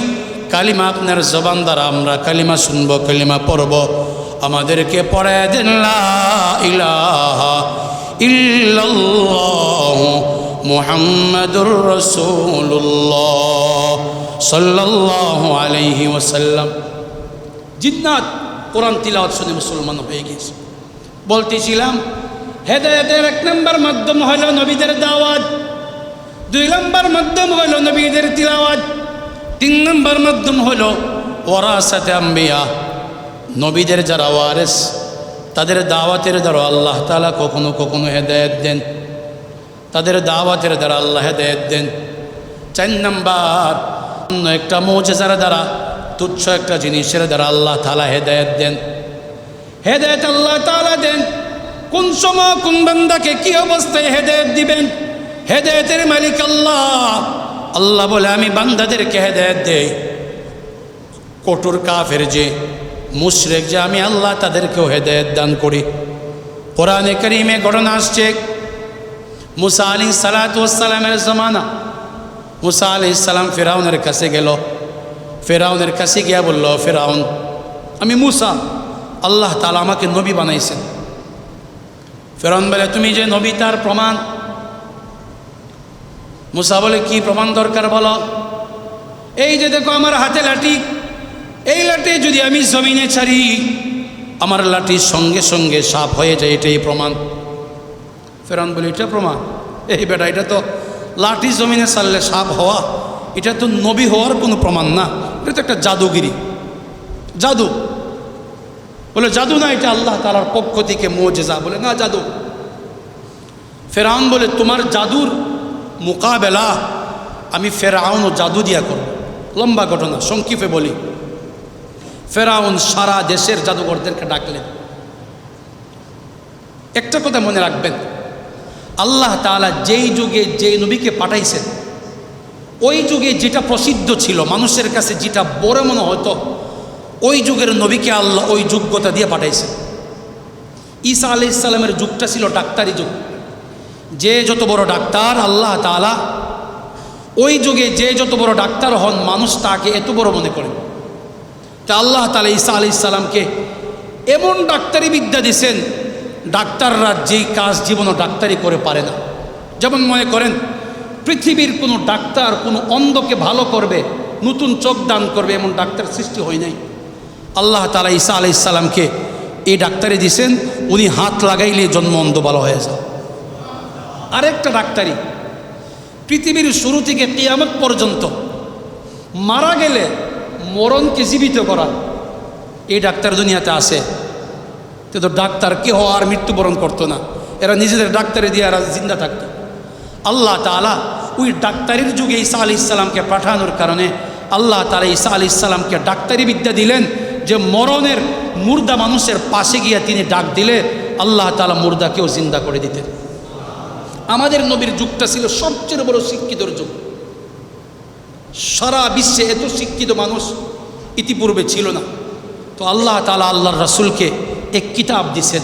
কালিমা আপনার জবান দ্বারা আমরা কালিমা শুনবো, কালিমা পড়ব, আমাদেরকে পড়ায় দেন লা ইলাহা ইল্লাল্লাহু মুহাম্মাদুর রাসূলুল্লাহ সাল্লাল্লাহু আলাইহি ওয়াসাল্লাম। জিন্নাত কোরআন তিলাওয়াত শুনে মুসলমান হয়ে গেছে। বলতেছিলাম, হেদায়েতের 1 নম্বর মাধ্যম হলো নবীদের দাওয়াত, 2 নম্বর মাধ্যম হলো নবীদের তিলাওয়াত, 3 নম্বর মাধ্যম হলো ওয়ারাসাতে আম্বিয়া, নবীদের যারা ওয়ারিস তাদের দাওয়াতের দ্বারা আল্লাহ তাআলা কখনো কখনো হেদায়েত দেন, তাদের দাওয়াতের দ্বারা আল্লাহ হেদায়েত দেন। 4 নম্বর, একটা মুজিজার দ্বারা, তুচ্ছ একটা জিনিসের দ্বারা আল্লাহ তাআলা হেদায়েত দেন। হেদায়েত আল্লাহ তাআলা দেন কোন সময় কোন বান্দাকে কি অবস্থায় হেদায়েত দিবেন, হেদায়েতের মালিক আল্লাহ। আল্লাহ বলে, আমি বান্দাদেরকে হেদায়েত দেই। কঠোর কাফের যে, মুশরিক যে, আমি আল্লাহ তাদেরকেও হেদায়েত দান করি। কোরআনে কারীমে ঘটনা আসছে, মুসা আলাইহিস সালাতু ওয়াস সালামের জামানা। মুসা আলাইহিস সালাম ফিরাউনের কাছে গেল। ফিরাউনের কাছে গিয়া বলল, ফিরাউন, আমি মুসা, আল্লাহ তাআলা আমাকে নবী বানাইছেন। ফিরাউন বলে, তুমি যে নবী তার প্রমাণ। মুসা বলে, কি প্রমাণ দরকার বলো? এই যে দেখো আমার হাতে লাঠি, এই লাঠি যদি আমি জমিনে ছাড়ি, আমার লাঠির সঙ্গে সঙ্গে সাপ হয়ে যায়, এটাই প্রমাণ। ফিরাউন বলে, এটা প্রমাণ? এই বেটা, এটা তো লাঠি জমিনে ছাড়লে সাপ হওয়া, এটা তো নবী হওয়ার কোনো প্রমাণ না, এটা তো একটা জাদুগিরি, জাদু। বলে জাদু না, এটা আল্লাহ তাআলার পক্ষ থেকে মুজিজা। বলে না জাদু। ফেরাউন বলে তোমার জাদুর মোকাবেলা আমি ফেরাউন ও জাদু দিয়া করব। লম্বা ঘটনা, সংক্ষেপে বলি। ফেরাউন সারা দেশের জাদুঘরদেরকে ডাকলেন। একটা কথা মনে রাখবেন, আল্লাহ তাআলা যেই যুগে যেই নবীকে পাঠাইছেন, ওই যুগে যেটা প্রসিদ্ধ ছিল, মানুষের কাছে যেটা বড় মনে হতো, ওই যুগের নবীকে আল্লাহ ওই যোগ্যতা দিয়ে পাঠাইছেন। ঈসা আলাইহিস সালামের যুগটা ছিল ডাক্তারি যুগ। যে যত বড় ডাক্তার, আল্লাহ তাআলা ওই যুগে যে যত বড় ডাক্তার হন, মানুষ তাকে এত বড় মনে করেন। তা আল্লাহ তাআলা ঈসা আলাইহিস সালামকে এমন ডাক্তারি বিদ্যা দিয়েছেন, ডাক্তাররা যেই কাজ জীবনও ডাক্তারি করে পারে না। যেমন মনে করেন পৃথিবীর কোনো ডাক্তার কোনো অন্ধকে ভালো করবে, নতুন চোখ দান করবে, এমন ডাক্তার সৃষ্টি হয় নাই। আল্লাহ তাআলা ঈসা আলাইহিস সালামকে এই ডাক্তারি দিয়েছেন, উনি হাত লাগাইলে জন্ম অন্ধ ভালো হয়ে যায়। আরেকটা ডাক্তারি পৃথিবীর শুরু থেকে কিয়ামত পর্যন্ত মারা গেলে মরণকে জীবিত করা, এই ডাক্তার দুনিয়াতে আছে। কিন্তু ডাক্তার কেহ আর মৃত্যুবরণ করতো না, এরা নিজেদের ডাক্তারি দিয়ে এরা জিন্দা থাকতো। আল্লাহ তাআলা ওই ডাক্তারির যুগে ঈসা আলাইহিস সালামকে পাঠানোর কারণে আল্লাহ তাআলা ঈসা আলাইহিস সালামকে ডাক্তারি বিদ্যা দিলেন, যে মরণের মুর্দা মানুষের পাশে গিয়ে তিনি ডাক দিলে আল্লাহ তাআলা মুর্দাকেও জিন্দা করে দিতেন। আমাদের নবীর যুগটা ছিল সবচেয়ে বড় শিক্ষিতর যুগ। সারা বিশ্বে এত শিক্ষিত মানুষ ইতিপূর্বে ছিল না। তো আল্লাহ তাআলা আল্লাহর রাসূলকে এক কিতাব দিয়েছেন।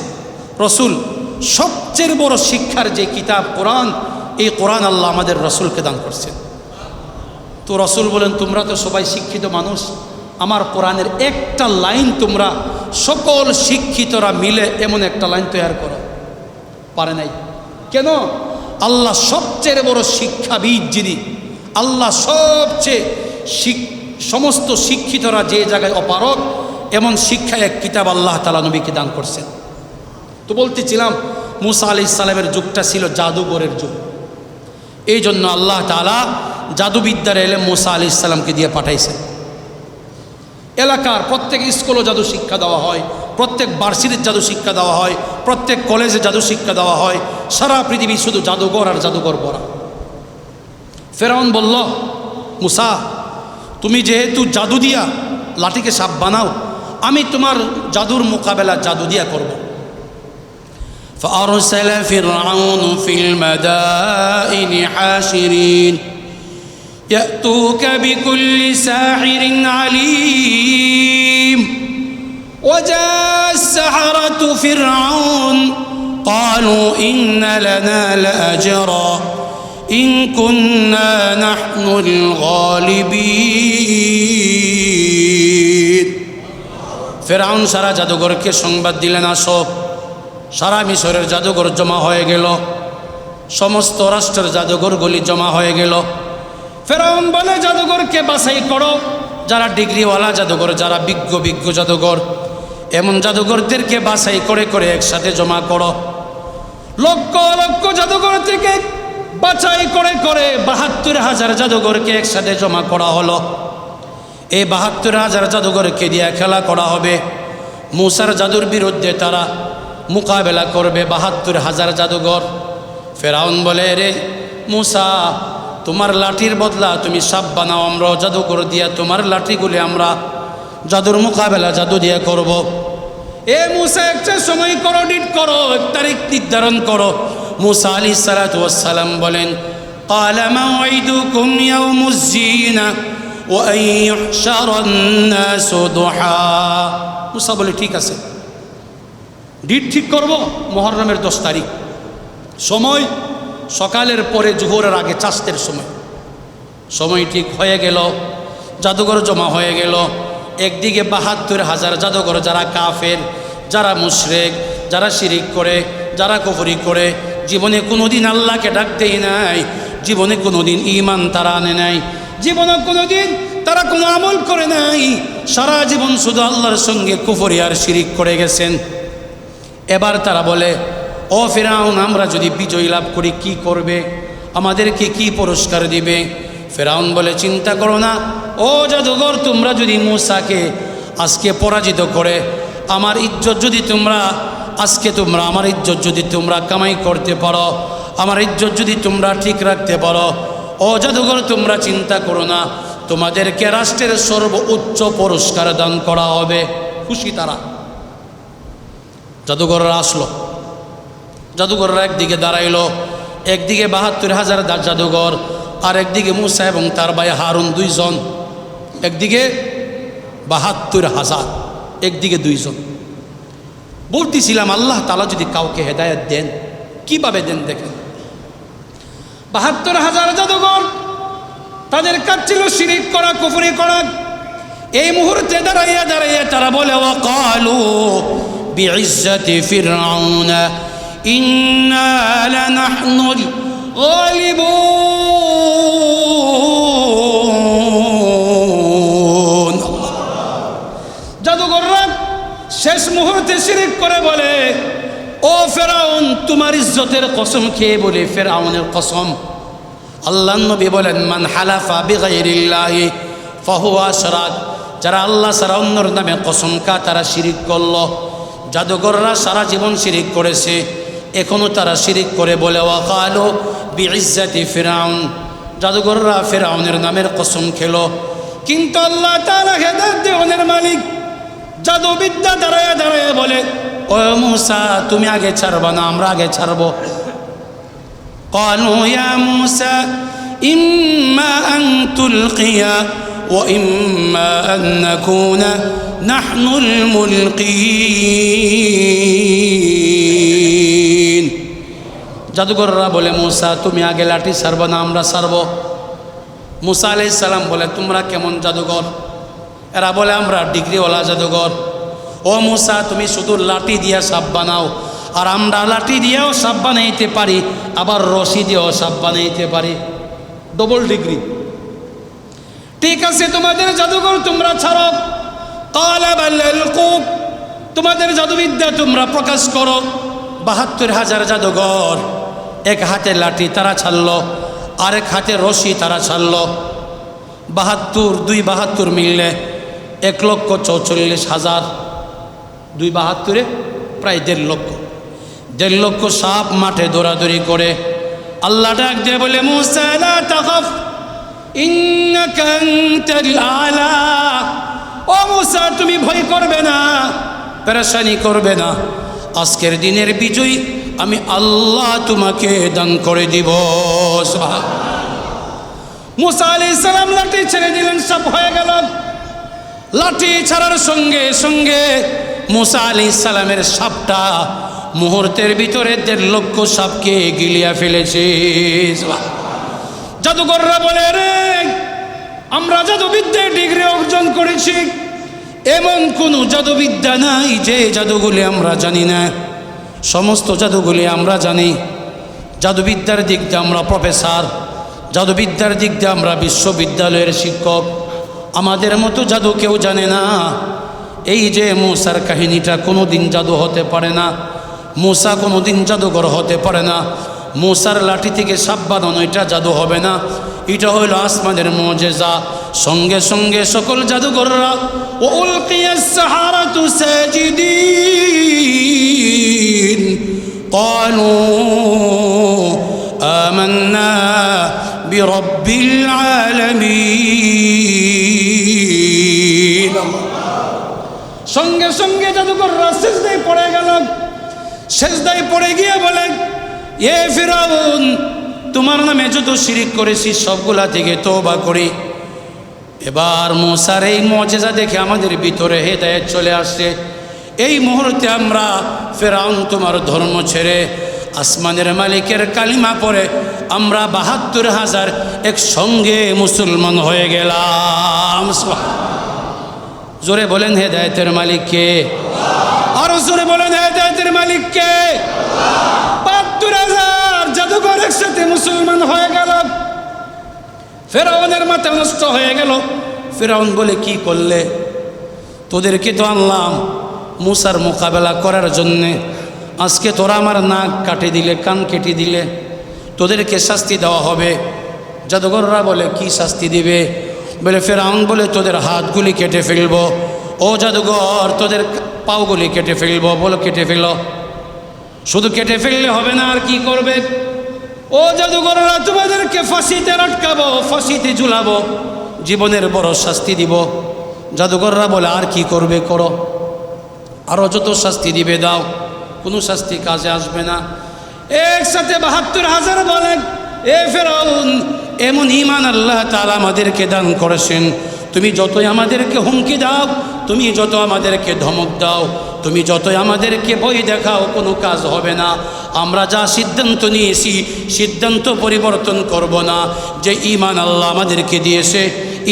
রসুল সবচেয়ে বড় শিক্ষার যে কিতাব কোরআন, এই কোরআন আল্লাহ আমাদের রসুলকে দান করছেন। তো রসুল বলেন, তোমরা তো সবাই শিক্ষিত মানুষ, আমার কোরআনের একটা লাইন তোমরা সকল শিক্ষিতরা মিলে এমন একটা লাইন তৈরি করো। পারে নাই। কেন? আল্লাহ সবচেয়ে বড় শিক্ষাবিদ যিনি, আল্লাহ সবচেয়ে সমস্ত শিক্ষিতরা যে জায়গায় অপারগ, এমন শিক্ষা এক কিতাব আল্লাহ তাআলা নবীকে দান করছেন। তো বলতেছিলাম মুসা আলাইহিস সালামের যুগটা ছিল জাদুঘরের যুগ। এই জন্য আল্লাহ তাআলা জাদুবিদ্যার এলেম মুসা আলাইহিস সালামকে দিয়ে পাঠাইছেন। এলাকার প্রত্যেক স্কুলও জাদু শিক্ষা দেওয়া হয়, প্রত্যেক ভার্সিটির জাদু শিক্ষা দেওয়া হয়, প্রত্যেক কলেজে জাদু শিক্ষা দেওয়া হয়। সারা পৃথিবী শুধু জাদুঘর আর জাদুঘর ভরা। ফেরাউন বলল, মুসা তুমি যেহেতু জাদু দিয়া লাঠিকে সাপ বানাও, আমি তোমার জাদুর মোকাবেলা জাদু দিয়া করব। فأرسل فرعون في المدائن حاشرين يأتوك بكل ساحر عليم وجاء السحرة فرعون قالوا إن لنا لأجرا إن كنا نحن الغالبين ফেরাউন সারা জাদুঘরকে সংবাদ দিলেন, আসো। সারা মিশরের জাদুঘর জমা হয়ে গেল, সমস্ত রাষ্ট্রের জাদুঘরগুলি জমা হয়ে গেল। ফেরাউন বলে, জাদুঘরকে বাছাই করো, যারা ডিগ্রিওয়ালা জাদুঘর, যারা বিজ্ঞ জাদুঘর, এমন জাদুঘরদেরকে বাছাই করে করে একসাথে জমা করো। লক্ষ লক্ষ জাদুঘর থেকে বাছাই করে করে ৭২,০০০ জাদুঘরকে একসাথে জমা করা হলো। এই ৭২,০০০ জাদুঘরকে দিয়ে খেলা করা হবে। মুসার জাদুর বিরুদ্ধে তারা মোকাবেলা করবে ৭২,০০০ জাদুঘর। ফেরাউন বলে, রে মুসা, তোমার লাঠির বদলা তুমি সাপ বানাও, আমরা জাদুঘর দিয়া তোমার লাঠিগুলি আমরা জাদুর মোকাবেলা জাদু দিয়ে করব। এ মুসা, একটা সময় করো, ডিট করো, এক তারিখ নির্ধারণ করো। মুসা আলাইহিস সালাতু ওয়াস সালাম বলেন, ক্বালা মাউইদুকুম ইয়াউমুজ যিনা ওয়া আন ইউহশারান নাসু দুহা। মুসা বলে, ঠিক আছে, ডিট ঠিক করব মুহররমের 10 তারিখ, সময় সকালের পরে জোহরের আগে চাস্তের সময়। সময় ঠিক হয়ে গেল, জাদুঘর জমা হয়ে গেল। একদিকে ৭২,০০০ জাদুঘর, যারা কাফের, যারা মুশরিক, যারা শিরিক করে, যারা কুফরি করে, জীবনে কোনোদিন আল্লাহকে ডাক দেয় নাই, জীবনে কোনোদিন ঈমান তারা আনে নাই, জীবনে কোনোদিন তারা কোনো আমল করে নাই, সারা জীবন শুধু আল্লাহর সঙ্গে কুফরি আর শিরিক করে গেছেন। এবার তারা বলে, ও ফেরাউন, আমরা যদি বিজয় লাভ করি কি করবে, আমাদেরকে কি পুরস্কার দিবে? ফেরাউন বলে, চিন্তা করো না, ও জাদুঘর, তোমরা যদি মুসাকে আজকে পরাজিত করে আমার ইজ্জত যদি তোমরা আজকে তোমরা আমার ইজ্জত যদি তোমরা কামাই করতে পারো, আমার ইজ্জত যদি তোমরা ঠিক রাখতে পারো, ও জাদুঘর তোমরা চিন্তা করো না, তোমাদেরকে রাষ্ট্রের সর্বোচ্চ পুরস্কার দান করা হবে। খুশি তারা। জাদুঘররা আসলো, জাদুঘররা একদিকে দাঁড়াইলো, একদিকে ৭২,০০০ জাদুঘর, আর একদিকে মুসা এবং তার ভাই হারুন দুইজন। একদিকে ৭২,০০০, একদিকে দুইজন। বলতেছিলাম আল্লাহ তাআলা যদি কাউকে হেদায়েত দেন কিভাবে দেন দেখেন। ৭২,০০০ জাদুঘর, তাদের কাজ ছিল শিরিক করা, কুফরি করা। এই মুহূর্তে দাঁড়াইয়া দাঁড়াইয়া তারা বলে ওয়াকালু বিইজ্জাতি ফিরআউন ইন্না লানাহনুল গালিবুন। জাদুঘররা শেষ মুহূর্তে শিরিক করে বলে, ও ফেরাউন তোমার ইজ্জতের কসম খেয়ে বলে ফেরাউনের কসম। আল্লাহ নবী বলেন মান হালাফা বিগাইরিল্লাহি ফাহুয়া আশরাক, যারা আল্লাহ ছাড়া অন্যর নামে কসম খা তারা শিরিক করল। জাদুঘররা সারা জীবন শিরিক করেছে, এখনো তারা শিরিক করে বলে ওয়াকালু বিইজ্জাতি ফিরআউন। জাদুঘররা ফেরাউনের নামের কসম খেলো, কিন্তু আল্লাহ তাআলা হেদায়েত দেওয়ানের মালিক। জাদুবিদ্যা দাঁড়ায় দাঁড়ায় বলে, ও মুসা তুমি আগে ছাড়বা না, আমরা আগে ছাড়বো। قالوا يا موسى إما أن تلقي وإما أن نكون نحن الملقين। জাদুঘররা বলে মুসা তুমি আগে লাঠি ছাড়বা না, আমরা ছাড়বো। মুসা আলাইহিস সালাম বলে তোমরা কেমন জাদুঘর? এরা বলে আমরা ডিগ্রিওয়ালা জাদুঘর। ও মুসা তুমি শুধু লাঠি দিয়া সাপ বানাও, আর আমরা লাঠি দিয়েও সাপ বানাইতে পারি, আবার রশি দিয়েও সাপ বানাইতে পারি, ডবল ডিগ্রি। ঠিক আছে তোমাদের জাদুঘর তোমরা ছাড়ো। ক্বালা বাল আলকু, তোমাদের জাদুবিদ্যা তোমরা প্রকাশ করো। ৭২,০০০ জাদুঘর এক হাতে লাঠি তারা ছাড়লো, আরেক হাতে রশি তারা ছাড়লো। ৭২ মিললে ১,৪৪,০০০। ২ প্রায় ১.৫ লক্ষ সাপ মাঠে দৌড়াদৌড়ি করে। আল্লাহ ডাক দিয়ে বলে মুসা লা তাখাফ ইন্নাকা আনতাল আলা। ও মুসা তুমি ভয় করবে না, পেরেশানি করবে না, আজকের দিনের বিজয় আমি আল্লাহ তোমাকে দান করে দিব। মুসা আলাইহিস সালাম লাঠি ছেড়ে দিলেন, সাপ হয়ে গেল। লাঠি ছাড়ার সঙ্গে সঙ্গে মুসা আলাইহিস সালামের সাপটা মুহূর্তের ভিতরে ১.৫ লক্ষ সাপকে গিলিয়া ফেলেছে। জাদুঘররা বলে রে আমরা জাদুবিদ্যায় ডিগ্রি অর্জন করেছি, এমন কোনো জাদুবিদ্যা নাই যে জাদুগুলি আমরা জানি না। সমস্ত জাদুগুলি আমরা জানি। জাদুবিদ্যার দিক দিয়ে আমরা প্রফেসর, জাদুবিদ্যার দিক দিয়ে আমরা বিশ্ববিদ্যালয়ের শিক্ষক। আমাদের মতো জাদু কেউ জানে না। এই যে মুসার কাহিনীটা, কোনো দিন জাদু হতে পারে না। মুসা কোনো দিন জাদুঘর হতে পারে না। মুসার লাঠি থেকে সাপ বাঁধানো এটা জাদু হবে না, এটা হইল আসমানের মুজিজা। সঙ্গে সঙ্গে সকল জাদুঘররা ও উলকিয়াস সাহারাতু সাজিদিন ক্বালু আমান্না বিরাব্বিল আলামিন। সঙ্গে সঙ্গে জাদুঘররা সিজদায় পড়ে গেল। সিজদায় পড়ে গিয়ে বলে এ ফিরাউন তোমার নামে যত শিরিক করেছি সবগুলা থেকে তওবা করি। এবার মুসার এই মুজিজা দেখে আমাদের ভিতরে হেদায়েত চলে আসছে। এই মুহূর্তে আমরা ফিরাউন তোমার ধর্ম ছেড়ে আসমানের মালিকের কালিমা পড়ে আমরা ৭২,০০০ একসঙ্গে মুসলমান হয়ে গেলাম। জোরে বলেন হেদায়েতের মালিক কে? আরো জোরে বলেন হেদায়েতের মালিক কে? ৭২,০০০ জাদুঘর একসাথে মুসলমান হয়ে গেল। ফেরাউনের মাথা নষ্ট হয়ে গেল। ফেরাউন বলে কি করলে? তোদেরকে তো আনলাম মুসার মোকাবেলা করার জন্যে, আজকে তোরা আমার নাক কাটে দিলে, কান কেটে দিলে, তোদেরকে শাস্তি দেওয়া হবে। জাদুঘররা বলে কি শাস্তি দিবে? বলে ফেরাউন বলে তোদের হাতগুলি কেটে ফেলবো। ও জাদুঘর তোদের পাওগুলি কেটে ফেলবো। বলো কেটে ফেলো। শুধু কেটে ফেললে হবে না, আর কি করবে? ও জাদুঘররা তোমাদেরকে ফাঁসিতে লটকাবো, ফাঁসিতে ঝুলাবো, জীবনের বড় শাস্তি দিব। জাদুঘররা বলে আর কি করবে করো, আরও যত শাস্তি দিবে দাও, কোনো শাস্তি কাজে আসবে না। একসাথে ৭২,০০০ বলেন, এ ফেরাউন, এমন ঈমান আল্লাহ তাআলা আমাদেরকে দান করেছেন, তুমি যতই আমাদেরকে হুমকি দাও, তুমি যত আমাদেরকে ধমক দাও, তুমি যতই আমাদেরকে ভয় দেখাও, কোনো কাজ হবে না। আমরা যা সিদ্ধান্ত নিয়েছি সিদ্ধান্ত পরিবর্তন করব না। যে ঈমান আল্লাহ আমাদেরকে দিয়েছে,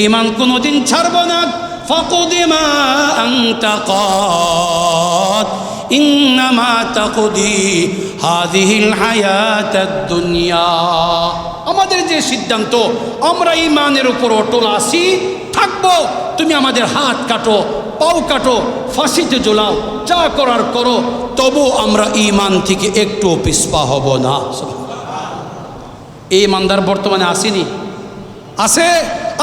ঈমান কোনোদিন ছাড়ব না। ফাকুদি মা আনতা কাদ ইন্নামা তাকুদি হাযিহিল হায়াতাদ দুনিয়া। আমাদের যে সিদ্ধান্ত, আমরা ঈমানের উপর অটল আছি, থাকবো। তুমি আমাদের হাত কাটো, পাও কাটো, ফাঁসিতে ঝোলাও, যা করার করো, তবু আমরা ঈমান থেকে একটু পিছপা হব না। এই ইমানদার বর্তমানে আসেনি? আছে।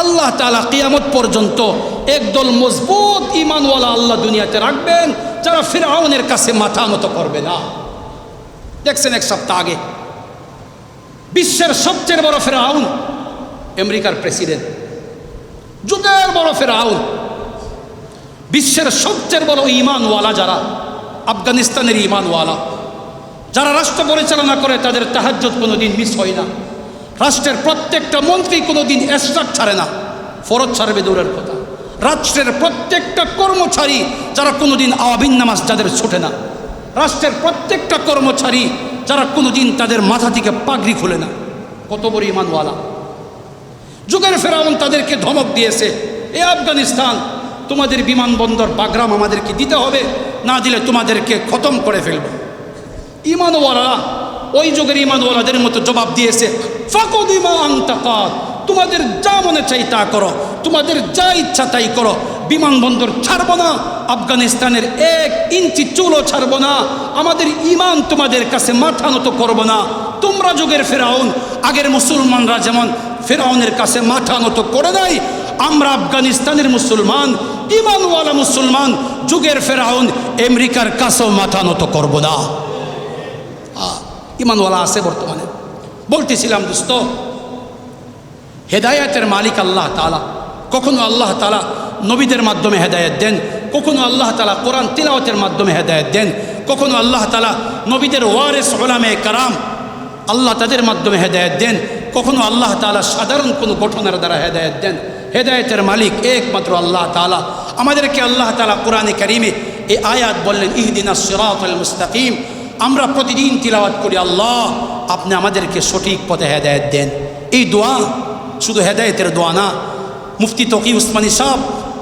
আল্লাহ তাআলা কিয়ামত পর্যন্ত একদল মজবুত ঈমানওয়ালা আল্লাহ দুনিয়াতে রাখবেন, যারা ফিরআউনের কাছে মাথা নত করবে না। দেখছেন এক সপ্তাহ আগে বিশ্বের সবচেয়ে বড় ফিরআউন, আমেরিকার প্রেসিডেন্ট, যুগের বড় ফিরআউন, বিশ্বের সবচেয়ে বড় ঈমানওয়ালা যারা, আফগানিস্তানের ঈমানওয়ালা যারা রাষ্ট্র পরিচালনা করে, তাদের তাহাজ্জুদ কোনোদিন মিস হয় না। রাষ্ট্রের প্রত্যেকটা মন্ত্রী কোনোদিন এসরাক ছাড়ে না, ফরজ ছাড়বে দূরের কথা। রাষ্ট্রের প্রত্যেকটা কর্মচারী যারা কোনোদিন আওয়াবিন নামাজ যাদের ছোটে না, রাষ্ট্রের প্রত্যেকটা কর্মচারী যারা কোনোদিন তাদের মাথা থেকে পাগড়ি খুলে না, কত বড় ঈমানওয়ালা। যুগের ফেরাউন তাদেরকে ধমক দিয়েছে, এ আফগানিস্তান, তোমাদের বিমানবন্দর বাগরাম আমাদেরকে দিতে হবে, না দিলে তোমাদেরকে খতম করে ফেলব। ঈমানওয়ালা ওই যুগের ঈমানওয়ালাদের মতো জবাব দিয়েছে, ফাকুদি মা আনতা কাদ, তোমাদের যা মনে চাই তা করো, তোমাদের যা ইচ্ছা তাই করো, বিমানবন্দর ছাড়বো না, আফগানিস্তানের 1 ইঞ্চি চুলও ছাড়বো না, আমাদের ঈমান তোমাদের কাছে মাথা নত করবো না। তোমরা যুগের ফেরাউন, আগের মুসলমানরা যেমন ফেরাউনের কাছে মাথা নত করে নাই, আমরা আফগানিস্তানের মুসলমান, ঈমানওয়ালা মুসলমান, যুগের ফেরাউন আমেরিকার কাছেও মাথা নত করব না। ঈমানওয়ালা আছে বর্তমানে। বলতেছিলাম দোস্ত, হেদায়েতের মালিক আল্লাহ তাআলা। কখনো আল্লাহ তাআলা নবীদের মাধ্যমে হেদায়েত দেন, কখনো আল্লাহ তাআলা কোরআন তিলাওয়াতের মাধ্যমে হেদায়েত দেন, কখনো আল্লাহ তাআলা নবীদের ওয়ারিস উলামায়ে কেরাম আল্লাহ তাদের মাধ্যমে হেদায়েত দেন, কখনো আল্লাহ তাআলা সাধারণ কোনো ঘটনার দ্বারা হেদায়েত দেন। হেদায়েতের মালিক একমাত্র আল্লাহ তাআলা। আমাদেরকে আল্লাহ তাআলা কোরআনে কারীমে এই আয়াত বললেন, ইহদিনাস সিরাতাল মুস্তাকিম। আমরা প্রতিদিন তিলাওয়াত করি, আল্লাহ আপনি আমাদেরকে সঠিক পথে হেদায়েত দেন। এই দোয়া শুধু হেদায়েতের দোয়া না, মুফতি তকি উসমানী সাহেব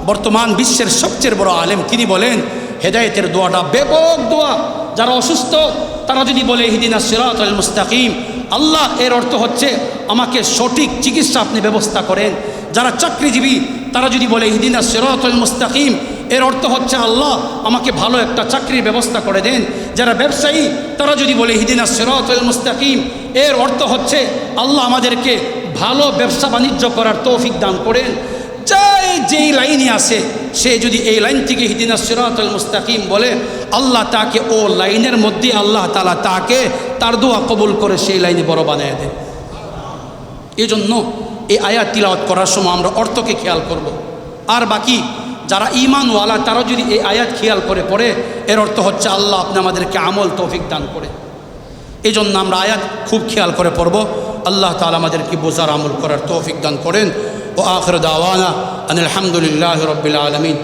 বর্তমান বিশ্বের সবচেয়ে বড় আলেম, তিনি বলেন হেদায়েতের দোয়াটা ব্যাপক দোয়া। যারা অসুস্থ তারা যদি বলে ইহদিনাস সিরাতাল মুস্তাকিম, আল্লাহ এর অর্থ হচ্ছে আমাকে সঠিক চিকিৎসা আপনি ব্যবস্থা করেন। যারা চাকরিজীবী তারা যদি বলে ইহদিনাস সিরাতাল মুস্তাকিম, এর অর্থ হচ্ছে আল্লাহ আমাকে ভালো একটা চাকরির ব্যবস্থা করে দেন। যারা ব্যবসায়ী তারা যদি বলে ইহদিনাস সিরাতাল মুস্তাকিম, এর অর্থ হচ্ছে আল্লাহ আমাদেরকে ভালো ব্যবসা বাণিজ্য করার তৌফিক দান করেন। চাই যেই লাইনে আসে, সে যদি এই লাইন থেকে ইহদিনাস সিরাতাল মুস্তাকিম বলে, আল্লাহ তাকে ও লাইনের মধ্যে আল্লাহ তাআলা তাকে তার দোয়া কবুল করে সেই লাইনে বড় বানিয়ে দেন। এই জন্য এই আয়াত তিলাওয়াত করার সময় আমরা অর্থকে খেয়াল করব। আর বাকি যারা ঈমানওয়ালা তারা যদি এই আয়াত খেয়াল করে পড়ে, এর অর্থ হচ্ছে আল্লাহ আপনি আমাদেরকে আমল তৌফিক দান করে। এই জন্য আমরা আয়াত খুব খেয়াল করে পড়ব। আল্লাহ তাআলা আমাদেরকে বোঝার আমল করার তৌফিক দান করেন। ও আখির দাওয়ানা আনিল হামদুলিল্লাহি রাব্বিল আলামিন।